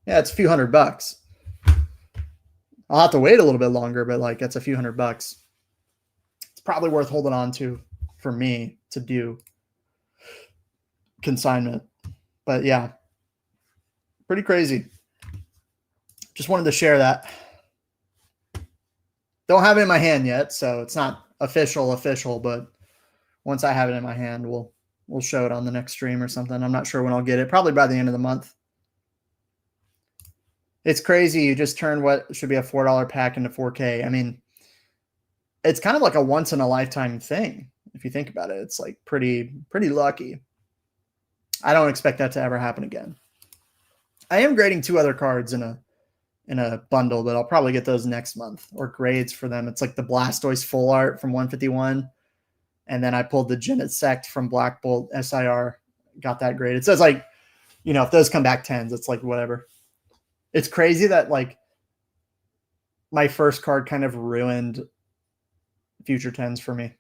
Yeah, it's a few $100. I'll have to wait a little bit longer, but like that's a few $100. It's probably worth holding on to for me to do consignment. But yeah, pretty crazy. Just wanted to share that. Don't have it in my hand yet, so it's not official, but once I have it in my hand, we'll show it on the next stream or something. I'm not sure when I'll get it. Probably by the end of the month. It's crazy. You just turned what should be a $4 pack into 4K. I mean, it's kind of like a once in a lifetime thing. If you think about it, it's like pretty lucky. I don't expect that to ever happen again. I am grading 2 other cards in a bundle, but I'll probably get those next month or grades for them. It's like the Blastoise full art from 151. And then I pulled the Genesect from Black Bolt SIR. Got that grade. It says like, you know, if those come back 10s, it's like whatever. It's crazy that like my first card kind of ruined future 10s for me.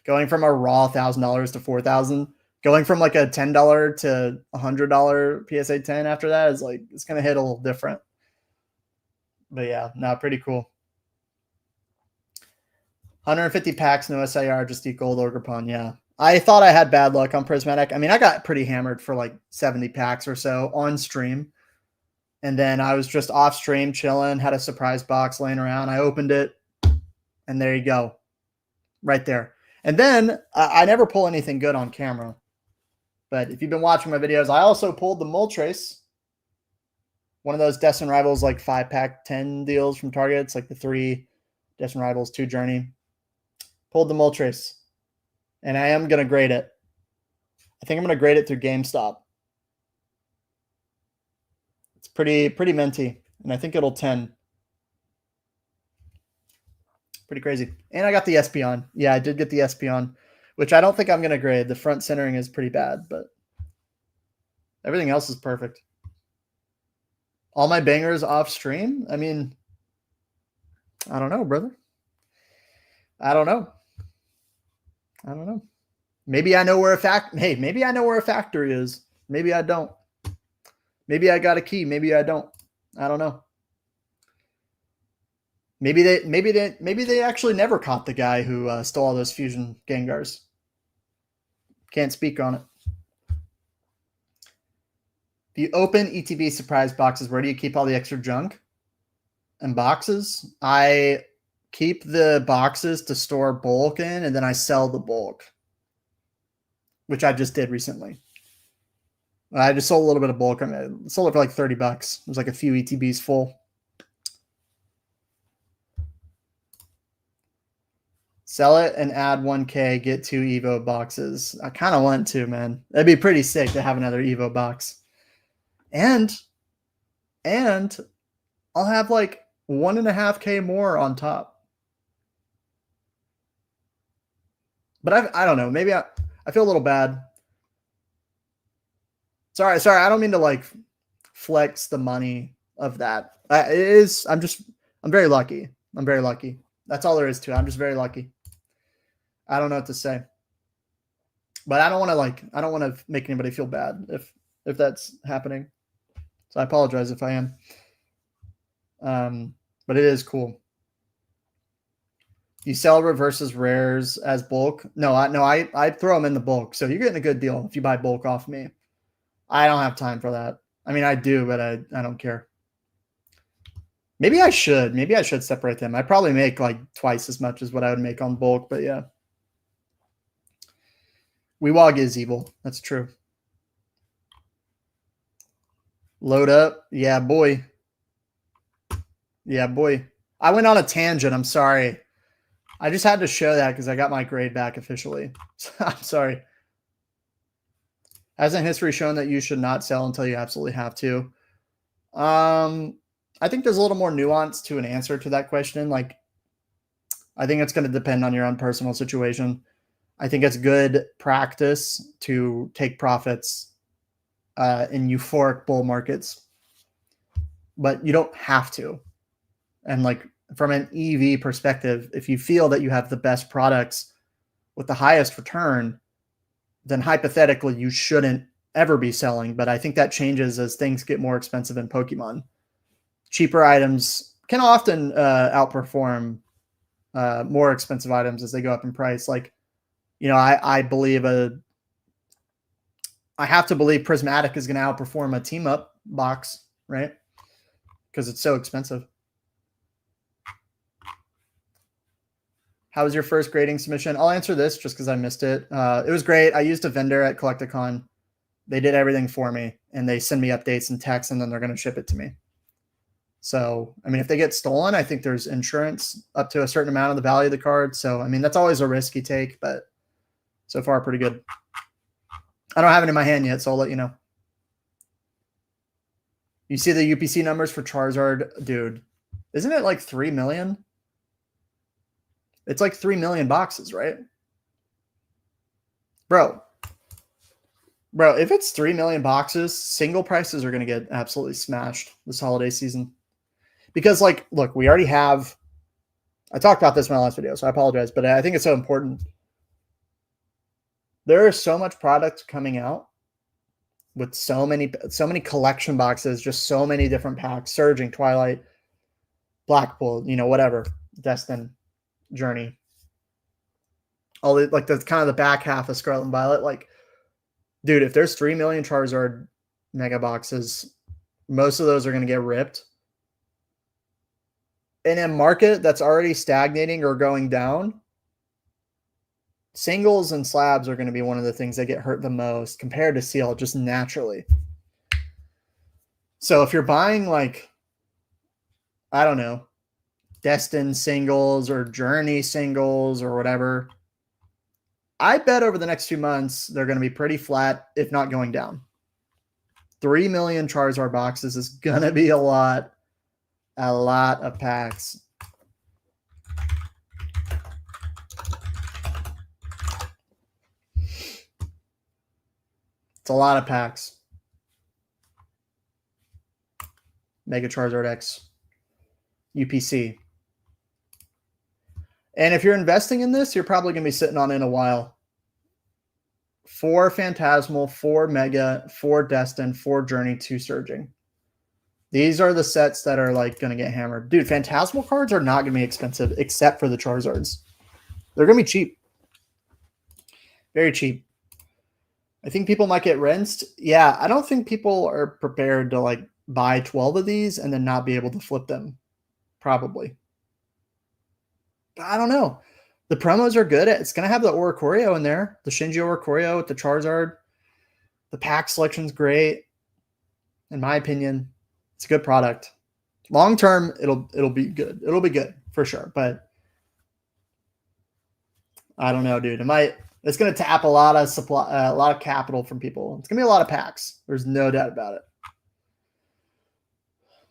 Going from a raw $1,000 to 4,000, going from like a $10 to $100 PSA 10 after that is like, it's going to hit a little different. But yeah, no, pretty cool. 150 packs, no SIR, just equal Orgrippon. Yeah. I thought I had bad luck on Prismatic. I mean, I got pretty hammered for like 70 packs or so on stream. And then I was just off stream chilling, had a surprise box laying around. I opened it, and there you go. Right there. And then I never pull anything good on camera. But if you've been watching my videos, I also pulled the Moltres. One of those Destin Rivals like 5-pack 10 deals from Target. It's like the 3 Destin Rivals, 2 Journey. Pulled the Moltres. And I am going to grade it. I think I'm going to grade it through GameStop. It's pretty minty. And I think it'll 10. Pretty crazy. And I got the Espeon. Yeah, I did get the Espeon, which I don't think I'm going to grade. The front centering is pretty bad, but everything else is perfect. All my bangers off stream? I mean, I don't know, brother. I don't know. Maybe I know where maybe I know where a factory is. Maybe I don't. Maybe I got a key. Maybe I don't. I don't know. Maybe they actually never caught the guy who stole all those fusion Gengars. Can't speak on it. If you open ETB surprise boxes, where do you keep all the extra junk and boxes? I keep the boxes to store bulk in, and then I sell the bulk, which I just did recently. I just sold a little bit of bulk. I sold it for like $30. It was like a few ETBs full. Sell it and add 1K, get 2 Evo boxes. I kind of want to, man. That'd be pretty sick to have another Evo box. And I'll have like 1.5K more on top. But I don't know. Maybe I feel a little bad. Sorry. I don't mean to like flex the money of that. I'm very lucky. I'm very lucky. That's all there is to it. I'm just very lucky. I don't know what to say. But I don't want to make anybody feel bad if that's happening. So I apologize if I am. But it is cool. You sell reverses rares as bulk? No, I throw them in the bulk. So you're getting a good deal if you buy bulk off me. I don't have time for that. I mean, I do, but I don't care. Maybe I should. Maybe I should separate them. I probably make like twice as much as what I would make on bulk, but yeah. Weewog is evil. That's true. Load up. Yeah, boy. Yeah, boy. I went on a tangent. I'm sorry. I just had to show that because I got my grade back officially. I'm sorry. Hasn't history shown that you should not sell until you absolutely have to? I think there's a little more nuance to an answer to that question. Like, I think it's going to depend on your own personal situation. I think it's good practice to take profits in euphoric bull markets, but you don't have to. And like from an EV perspective, if you feel that you have the best products with the highest return, then hypothetically you shouldn't ever be selling. But I think that changes as things get more expensive in Pokemon. Cheaper items can often outperform more expensive items as they go up in price. Like, you know, I have to believe Prismatic is going to outperform a team up box, right? Because it's so expensive. How was your first grading submission? I'll answer this just because I missed it. It was great. I used a vendor at Collecticon. They did everything for me, and they send me updates and texts, and then they're going to ship it to me. So, I mean, if they get stolen, I think there's insurance up to a certain amount of the value of the card. So, I mean, that's always a risk you take, but so far, pretty good. I don't have it in my hand yet, so I'll let you know. You see the UPC numbers for Charizard? Dude, isn't it like 3 million? It's like 3 million boxes, right? Bro, if it's 3 million boxes, single prices are going to get absolutely smashed this holiday season. Because, like, look, we already have – I talked about this in my last video, so I apologize, but I think it's so important. There is so much product coming out with so many collection boxes, just so many different packs, Surging, Twilight, Blackpool, you know, whatever, Destin, Journey. All the, like, that's kind of the back half of Scarlet and Violet. Like, dude, if there's 3 million Charizard mega boxes, most of those are going to get ripped. In a market that's already stagnating or going down, singles and slabs are going to be one of the things that get hurt the most compared to Seal, just naturally. So if you're buying, like, I don't know, Destin singles or Journey singles or whatever, I bet over the next 2 months they're going to be pretty flat, if not going down. 3 million Charizard boxes is going to be a lot of packs. It's a lot of packs. Mega Charizard X. UPC. And if you're investing in this, you're probably going to be sitting on it in a while. 4 Phantasmal, 4 Mega, 4 Destin, 4 Journey, 2 Surging. These are the sets that are like going to get hammered. Dude, Phantasmal cards are not going to be expensive except for the Charizards. They're going to be cheap. Very cheap. I think people might get rinsed. Yeah, I don't think people are prepared to like buy 12 of these and then not be able to flip them. Probably. But I don't know. The promos are good. It's going to have the Oricorio in there. The Shinji Oricorio with the Charizard. The pack selection's great. In my opinion, it's a good product. Long term, it'll be good. It'll be good for sure. But I don't know, dude. It's going to tap a lot of supply, a lot of capital from people. It's going to be a lot of packs. There's no doubt about it.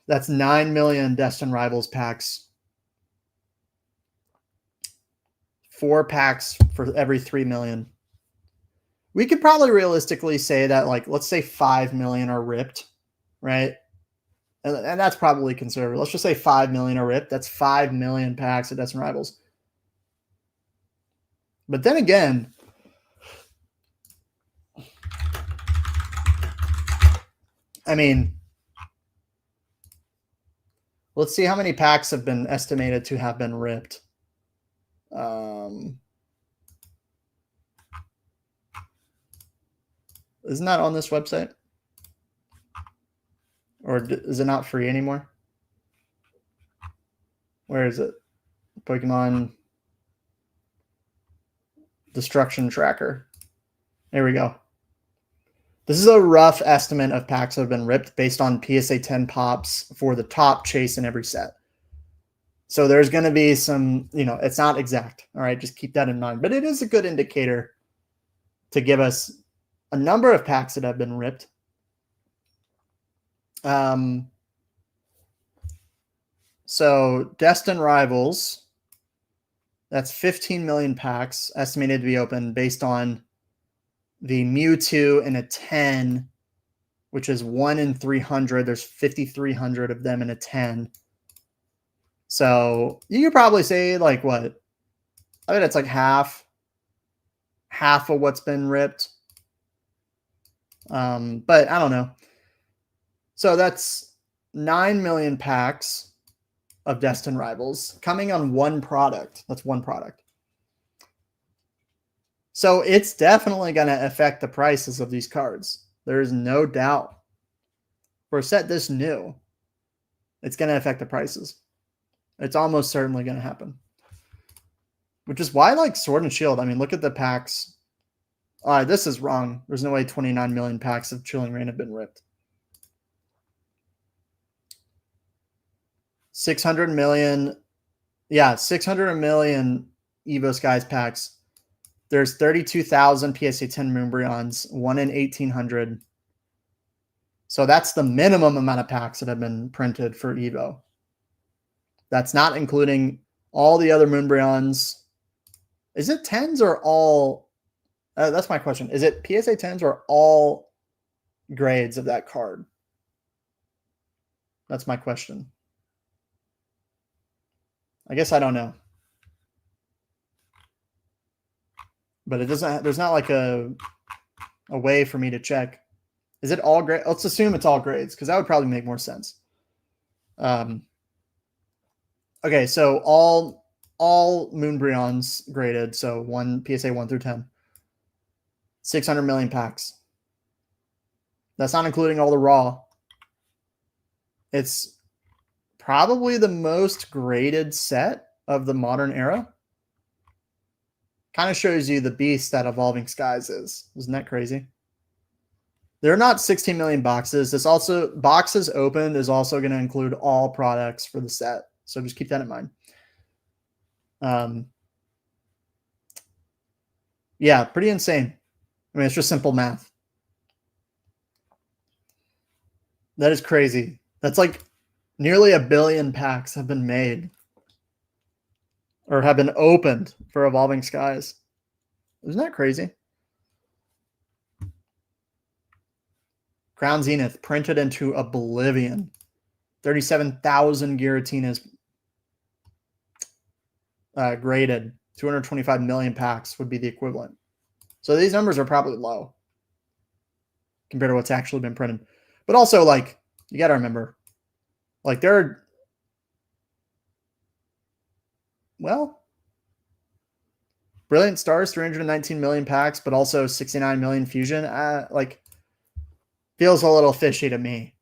That's 9 million Destined Rivals packs. 4 packs for every 3 million. We could probably realistically say that, like, let's say 5 million are ripped, right? And that's probably conservative. Let's just say 5 million are ripped. That's 5 million packs of Destined Rivals. But then again, I mean, let's see how many packs have been estimated to have been ripped. Isn't that on this website? Or is it not free anymore? Where is it? Pokemon Destruction Tracker. There we go. This is a rough estimate of packs that have been ripped based on PSA 10 pops for the top chase in every set. So there's going to be some, it's not exact. All right, just keep that in mind. But it is a good indicator to give us a number of packs that have been ripped. So Destined Rivals, that's 15 million packs estimated to be open based on the Mewtwo in a 10, which is 1 in 300. There's 5,300 of them in a 10. So you could probably say, like, what? I bet it's like half of what's been ripped. But I don't know. So that's 9 million packs of Destined Rivals coming on one product. That's one product. So it's definitely going to affect the prices of these cards. There's no doubt. For a set this new, it's going to affect the prices. It's almost certainly going to happen. Which is why, like, Sword and Shield, I mean, look at the packs. This is wrong. There's no way 29 million packs of Chilling Reign have been ripped. 600 million. Yeah, 600 million Evo Skies packs. There's 32,000 PSA 10 Moonbreons, 1 in 1,800. So that's the minimum amount of packs that have been printed for Evo. That's not including all the other Moonbreons. Is it 10s or all? That's my question. Is it PSA 10s or all grades of that card? That's my question. I guess I don't know. But it doesn't. There's not like a way for me to check. Is it all grade? Let's assume it's all grades because that would probably make more sense. Okay, so all Moonbreons graded. So one PSA 1 through 10. 600 million packs. That's not including all the raw. It's probably the most graded set of the modern era. Kind of shows you the beast that Evolving Skies is. Isn't that crazy? There are not 16 million boxes. This also, boxes opened is also going to include all products for the set. So just keep that in mind. Yeah, pretty insane. I mean, it's just simple math. That is crazy. That's like nearly 1 billion packs have been made or have been opened for Evolving Skies. Isn't that crazy? Crown Zenith printed into oblivion. 37,000 Giratinas graded. 225 million packs would be the equivalent. So these numbers are probably low compared to what's actually been printed. But also, like, you got to remember, like, there are, well, Brilliant Stars, 319 million packs, but also 69 million fusion. Like, feels a little fishy to me.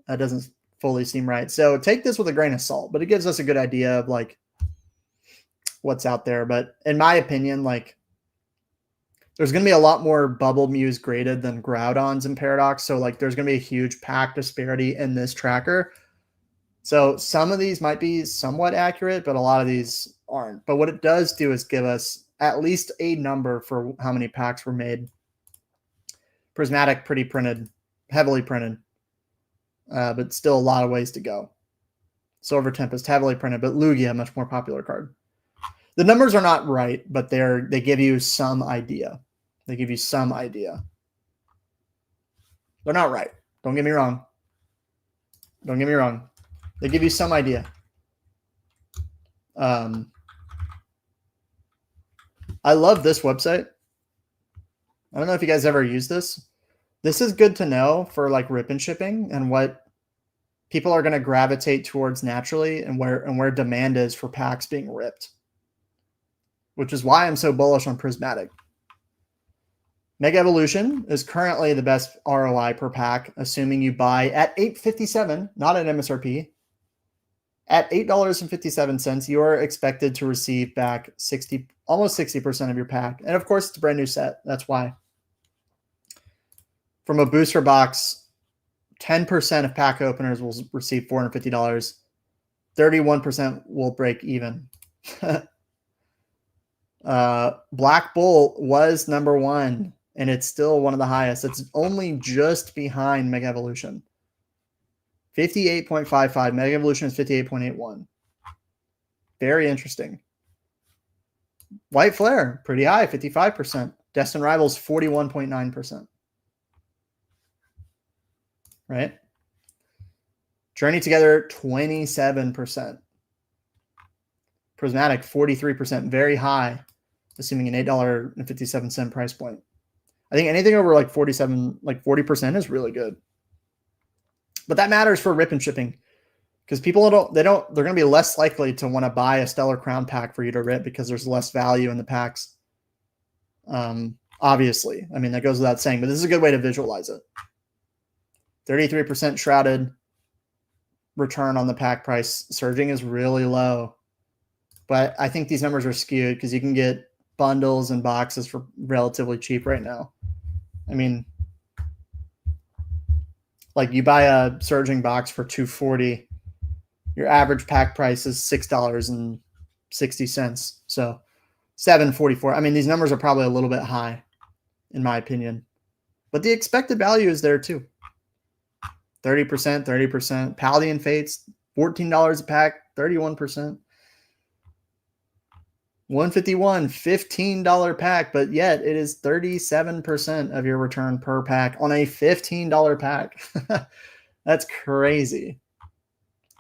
That doesn't fully seem right. So take this with a grain of salt, but it gives us a good idea of like what's out there. But in my opinion, like, there's going to be a lot more Bubble Muse graded than Groudons in Paradox. So like there's going to be a huge pack disparity in this tracker. So some of these might be somewhat accurate, but a lot of these aren't. But what it does do is give us at least a number for how many packs were made. Prismatic, pretty printed, heavily printed, but still a lot of ways to go. Silver Tempest, heavily printed, but Lugia, much more popular card. The numbers are not right, but they give you some idea. They give you some idea. They're not right. Don't get me wrong. Don't get me wrong. They give you some idea. I love this website. I don't know if you guys ever use this. This is good to know for like rip and shipping and what people are going to gravitate towards naturally and where demand is for packs being ripped. Which is why I'm so bullish on Prismatic. Mega Evolution is currently the best ROI per pack, assuming you buy at $8.57, not at MSRP. At $8.57, you are expected to receive back almost 60% of your pack. And of course, it's a brand new set. That's why. From a booster box, 10% of pack openers will receive $450. 31% will break even. Black Bull was number 1, and it's still one of the highest. It's only just behind Mega Evolution. 58.55. Mega Evolution is 58.81. Very interesting. White Flare, pretty high, 55%. Destined Rivals, 41.9%. Right? Journey Together, 27%. Prismatic, 43%. Very high, assuming an $8.57 price point. I think anything over like 40% is really good. But that matters for rip and shipping because people they're going to be less likely to want to buy a Stellar Crown pack for you to rip because there's less value in the packs. Obviously, I mean, that goes without saying, but this is a good way to visualize it. 33% shrouded return on the pack price. Surging is really low, but I think these numbers are skewed because you can get bundles and boxes for relatively cheap right now. I mean, like you buy a Surging box for $240, your average pack price is $6.60. So $7.44. I mean, these numbers are probably a little bit high, in my opinion, but the expected value is there too. 30%, 30%. Paladin Fates, $14 a pack, 31%. 151, $15 pack, but yet it is 37% of your return per pack on a $15 pack. That's crazy.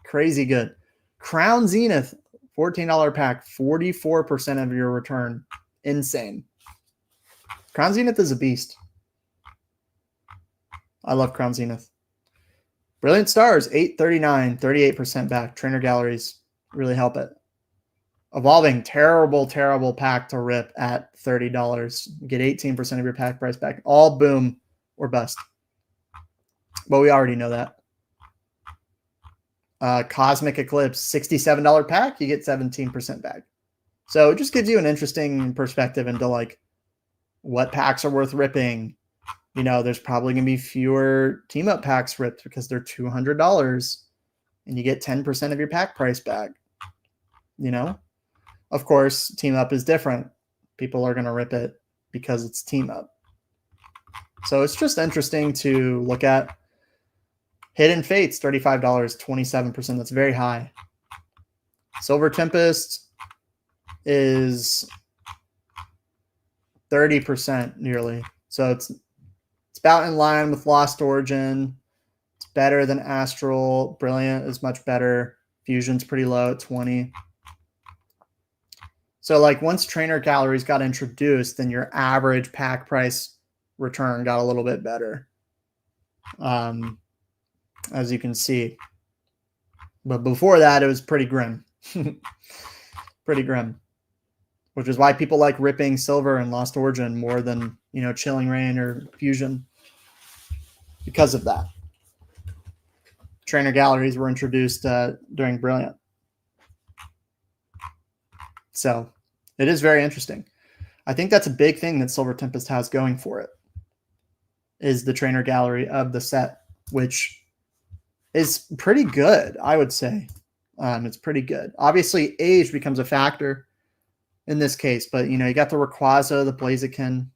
Crazy good. Crown Zenith, $14 pack, 44% of your return. Insane. Crown Zenith is a beast. I love Crown Zenith. Brilliant Stars, $8.39, 38% back. Trainer Galleries really help it. Evolving, terrible, terrible pack to rip at $30. You get 18% of your pack price back. All boom or bust. But we already know that. Cosmic Eclipse, $67 pack. You get 17% back. So it just gives you an interesting perspective into like what packs are worth ripping. You know, there's probably going to be fewer team up packs ripped because they're $200 and you get 10% of your pack price back. You know? Of course, team up is different. People are going to rip it because it's team up. So it's just interesting to look at. Hidden Fates, $35, 27%. That's very high. Silver Tempest is 30% nearly. So it's about in line with Lost Origin. It's better than Astral. Brilliant is much better. Fusion's pretty low at 20. So like once Trainer Galleries got introduced, then your average pack price return got a little bit better. As you can see. But before that, it was pretty grim. Pretty grim. which is why people like ripping Silver and Lost Origin more than, Chilling Reign or Fusion, because of that. Trainer galleries were introduced during Brilliant. So it is very interesting. I think that's a big thing that Silver Tempest has going for it, is the trainer gallery of the set, which is pretty good, I would say. It's pretty good. Obviously, age becomes a factor in this case, but you got the Rayquaza, the Blaziken.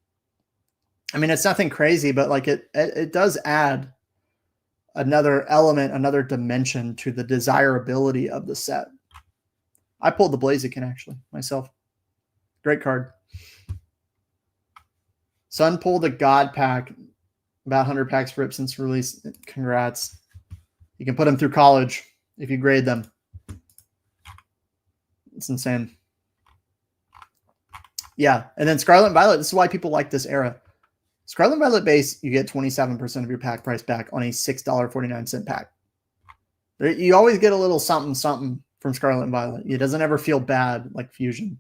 I mean, it's nothing crazy, but like it does add another element, another dimension to the desirability of the set. I pulled the Blaziken actually myself. Great card. Sun pulled a God pack, about 100 packs ripped since release. Congrats. You can put them through college if you grade them. It's insane. Yeah, and then Scarlet and Violet, this is why people like this era. Scarlet and Violet base, you get 27% of your pack price back on a $6.49 pack. You always get a little something from Scarlet and Violet. It doesn't ever feel bad like Fusion.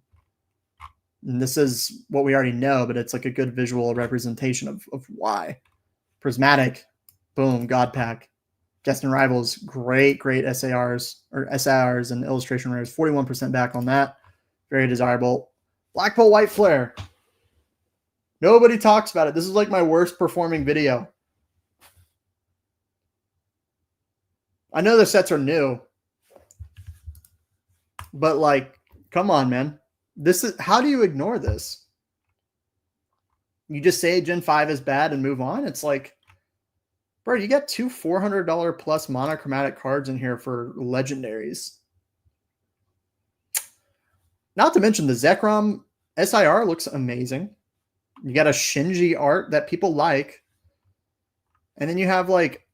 And this is what we already know, but it's like a good visual representation of why. Prismatic, boom, God pack. Destined Rivals, great SARs and illustration rares. 41% back on that. Very desirable. Black Bolt White Flare. Nobody talks about it. This is like my worst performing video. I know the sets are new, but like, come on, man. How do you ignore this? You just say Gen 5 is bad and move on? It's like, bro, you got two $400 plus monochromatic cards in here for legendaries. Not to mention the Zekrom SIR looks amazing. You got a Shinji art that people like. And then you have like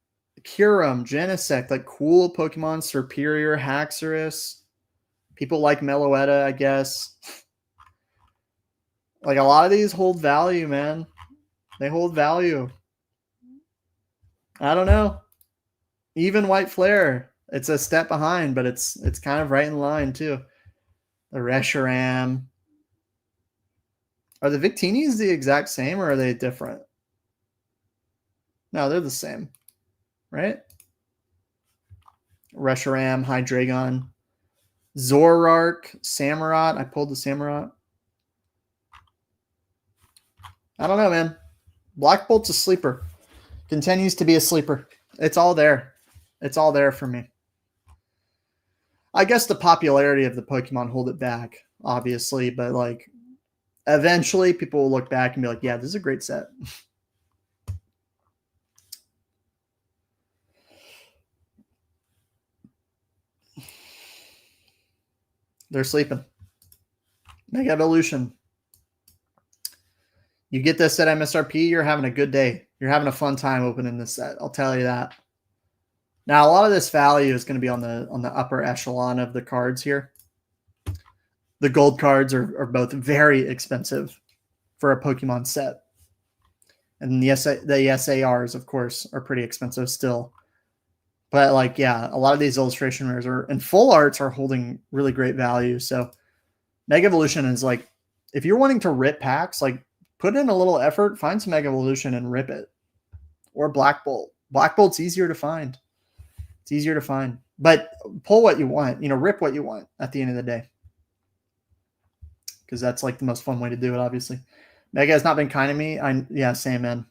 Kyurem, Genesect, like cool Pokemon, Serperior, Haxorus. People like Meloetta, I guess. Like a lot of these hold value, man. They hold value. I don't know. Even White Flare. It's a step behind, but it's kind of right in line too. The Reshiram. Are the Victinis the exact same or are they different? No, they're the same. Right? Reshiram, Hydreigon. Zoroark, Samurott. I pulled the Samurott. I don't know, man. Black Bolt's a sleeper. Continues to be a sleeper. It's all there. It's all there for me. I guess the popularity of the Pokemon hold it back, obviously, but like eventually people will look back and be like, yeah, this is a great set. They're sleeping. Mega Evolution. You get this at MSRP, you're having a good day. You're having a fun time opening this set. I'll tell you that. Now, a lot of this value is going to be on the upper echelon of the cards here. The gold cards are both very expensive for a Pokemon set. And the SARs, of course, are pretty expensive still. But like, yeah, a lot of these illustration rares and full arts are holding really great value. So Mega Evolution is like, if you're wanting to rip packs, like put in a little effort, find some Mega Evolution and rip it. Or Black Bolt. Black Bolt's easier to find. It's easier to find. But pull what you want, rip what you want at the end of the day. Because that's like the most fun way to do it, obviously. Mega has not been kind to me. Yeah, same, man.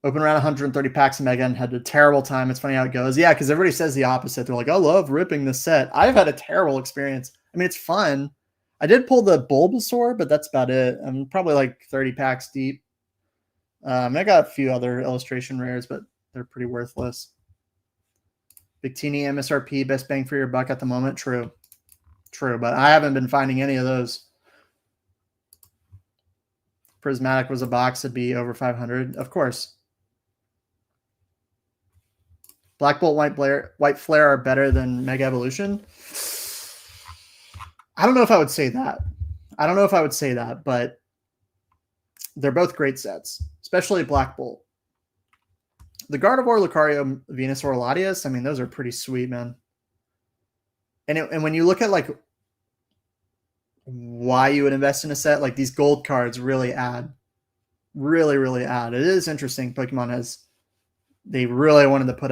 Open around 130 packs of Mega and had a terrible time. It's funny how it goes. Yeah, because everybody says the opposite. They're like, I love ripping this set. I've had a terrible experience. I mean, it's fun. I did pull the Bulbasaur, but that's about it. I'm probably like 30 packs deep. I got a few other illustration rares, but they're pretty worthless. Victini MSRP, best bang for your buck at the moment. True. True, but I haven't been finding any of those. Prismatic was a box, it'd be over 500. Of course. Black Bolt, White Flare are better than Mega Evolution. I don't know if I would say that. But they're both great sets, especially Black Bolt. The Gardevoir, Lucario, Venusaur, Latias, I mean, those are pretty sweet, man. And when you look at like why you would invest in a set. Like these gold cards really add, really add. It is interesting. Pokemon they really wanted to put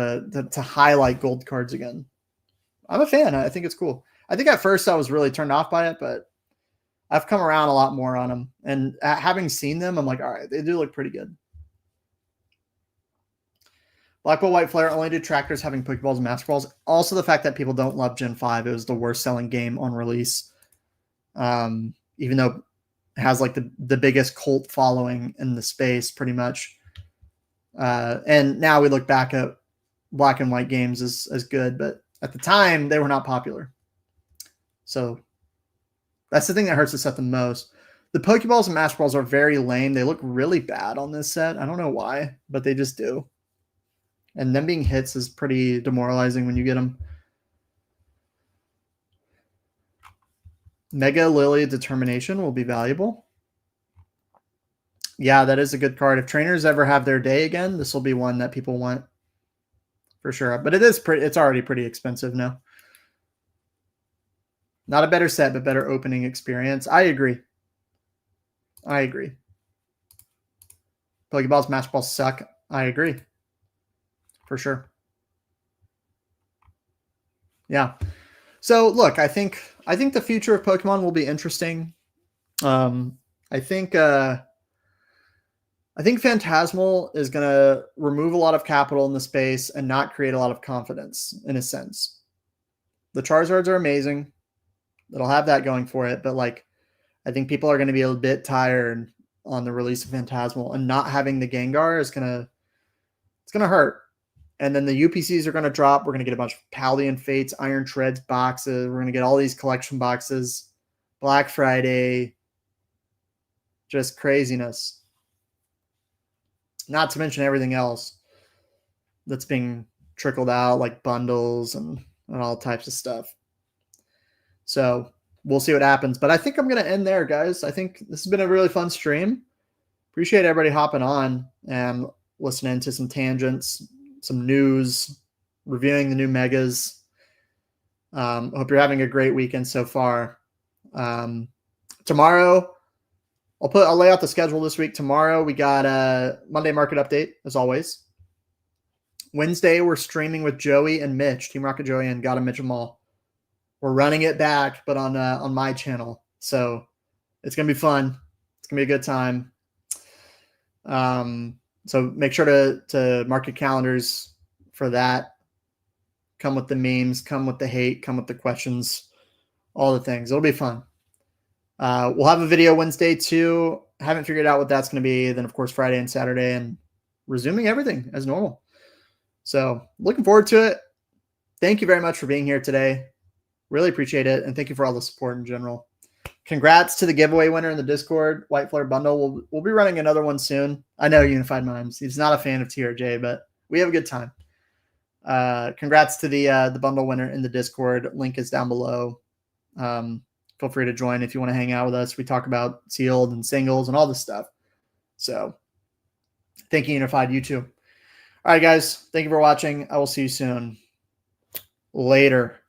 to highlight gold cards again. I'm a fan. I think it's cool. I think at first I was really turned off by it, but I've come around a lot more on them. And having seen them, I'm like, all right, they do look pretty good. Black Ball, White Flare only detractors having Pokeballs and Master Balls. Also, the fact that people don't love Gen 5. It was the worst selling game on release. Even though it has like the biggest cult following in the space, pretty much. And now we look back at Black and White games as good, but at the time they were not popular. So that's the thing that hurts the set the most. The Pokeballs and Master Balls are very lame. They look really bad on this set. I don't know why, but they just do. And them being hits is pretty demoralizing when you get them. Mega Lily Determination will be valuable. Yeah, that is a good card. If trainers ever have their day again, this will be one that people want for sure. But it's already pretty expensive now. Not a better set, but better opening experience. I agree. Pokeballs, Master Balls suck. I agree. For sure. Yeah. So look, I think the future of Pokemon will be interesting. I think Phantasmal is going to remove a lot of capital in the space and not create a lot of confidence in a sense. The Charizards are amazing. It'll have that going for it, but like I think people are going to be a bit tired on the release of Phantasmal, and not having the Gengar is going to hurt. And then the UPCs are going to drop. We're going to get a bunch of Paldean Fates, Iron Treads boxes. We're going to get all these collection boxes. Black Friday. Just craziness. Not to mention everything else that's being trickled out, like bundles and all types of stuff. So we'll see what happens. But I think I'm going to end there, guys. I think this has been a really fun stream. Appreciate everybody hopping on and listening to some tangents, some news, reviewing the new megas. Hope you're having a great weekend so far. Tomorrow, I'll lay out the schedule this week. Tomorrow we got a Monday market update as always. Wednesday we're streaming with Joey and Mitch, Team Rocket Joey and Gotta Mitch 'em all. We're running it back, but on my channel, so it's gonna be fun. It's gonna be a good time. So make sure to mark your calendars for that. Come with the memes, come with the hate, come with the questions, all the things. It'll be fun. We'll have a video Wednesday too. Haven't figured out what that's going to be. Then, of course, Friday and Saturday, and resuming everything as normal. So looking forward to it. Thank you very much for being here today. Really appreciate it. And thank you for all the support in general. Congrats to the giveaway winner in the Discord, White Flare Bundle. We'll be running another one soon. I know Unified Mimes. He's not a fan of TRJ, but we have a good time. Congrats to the bundle winner in the Discord. Link is down below. Feel free to join if you want to hang out with us. We talk about sealed and singles and all this stuff. So thank you, Unified. You too. All right, guys. Thank you for watching. I will see you soon. Later.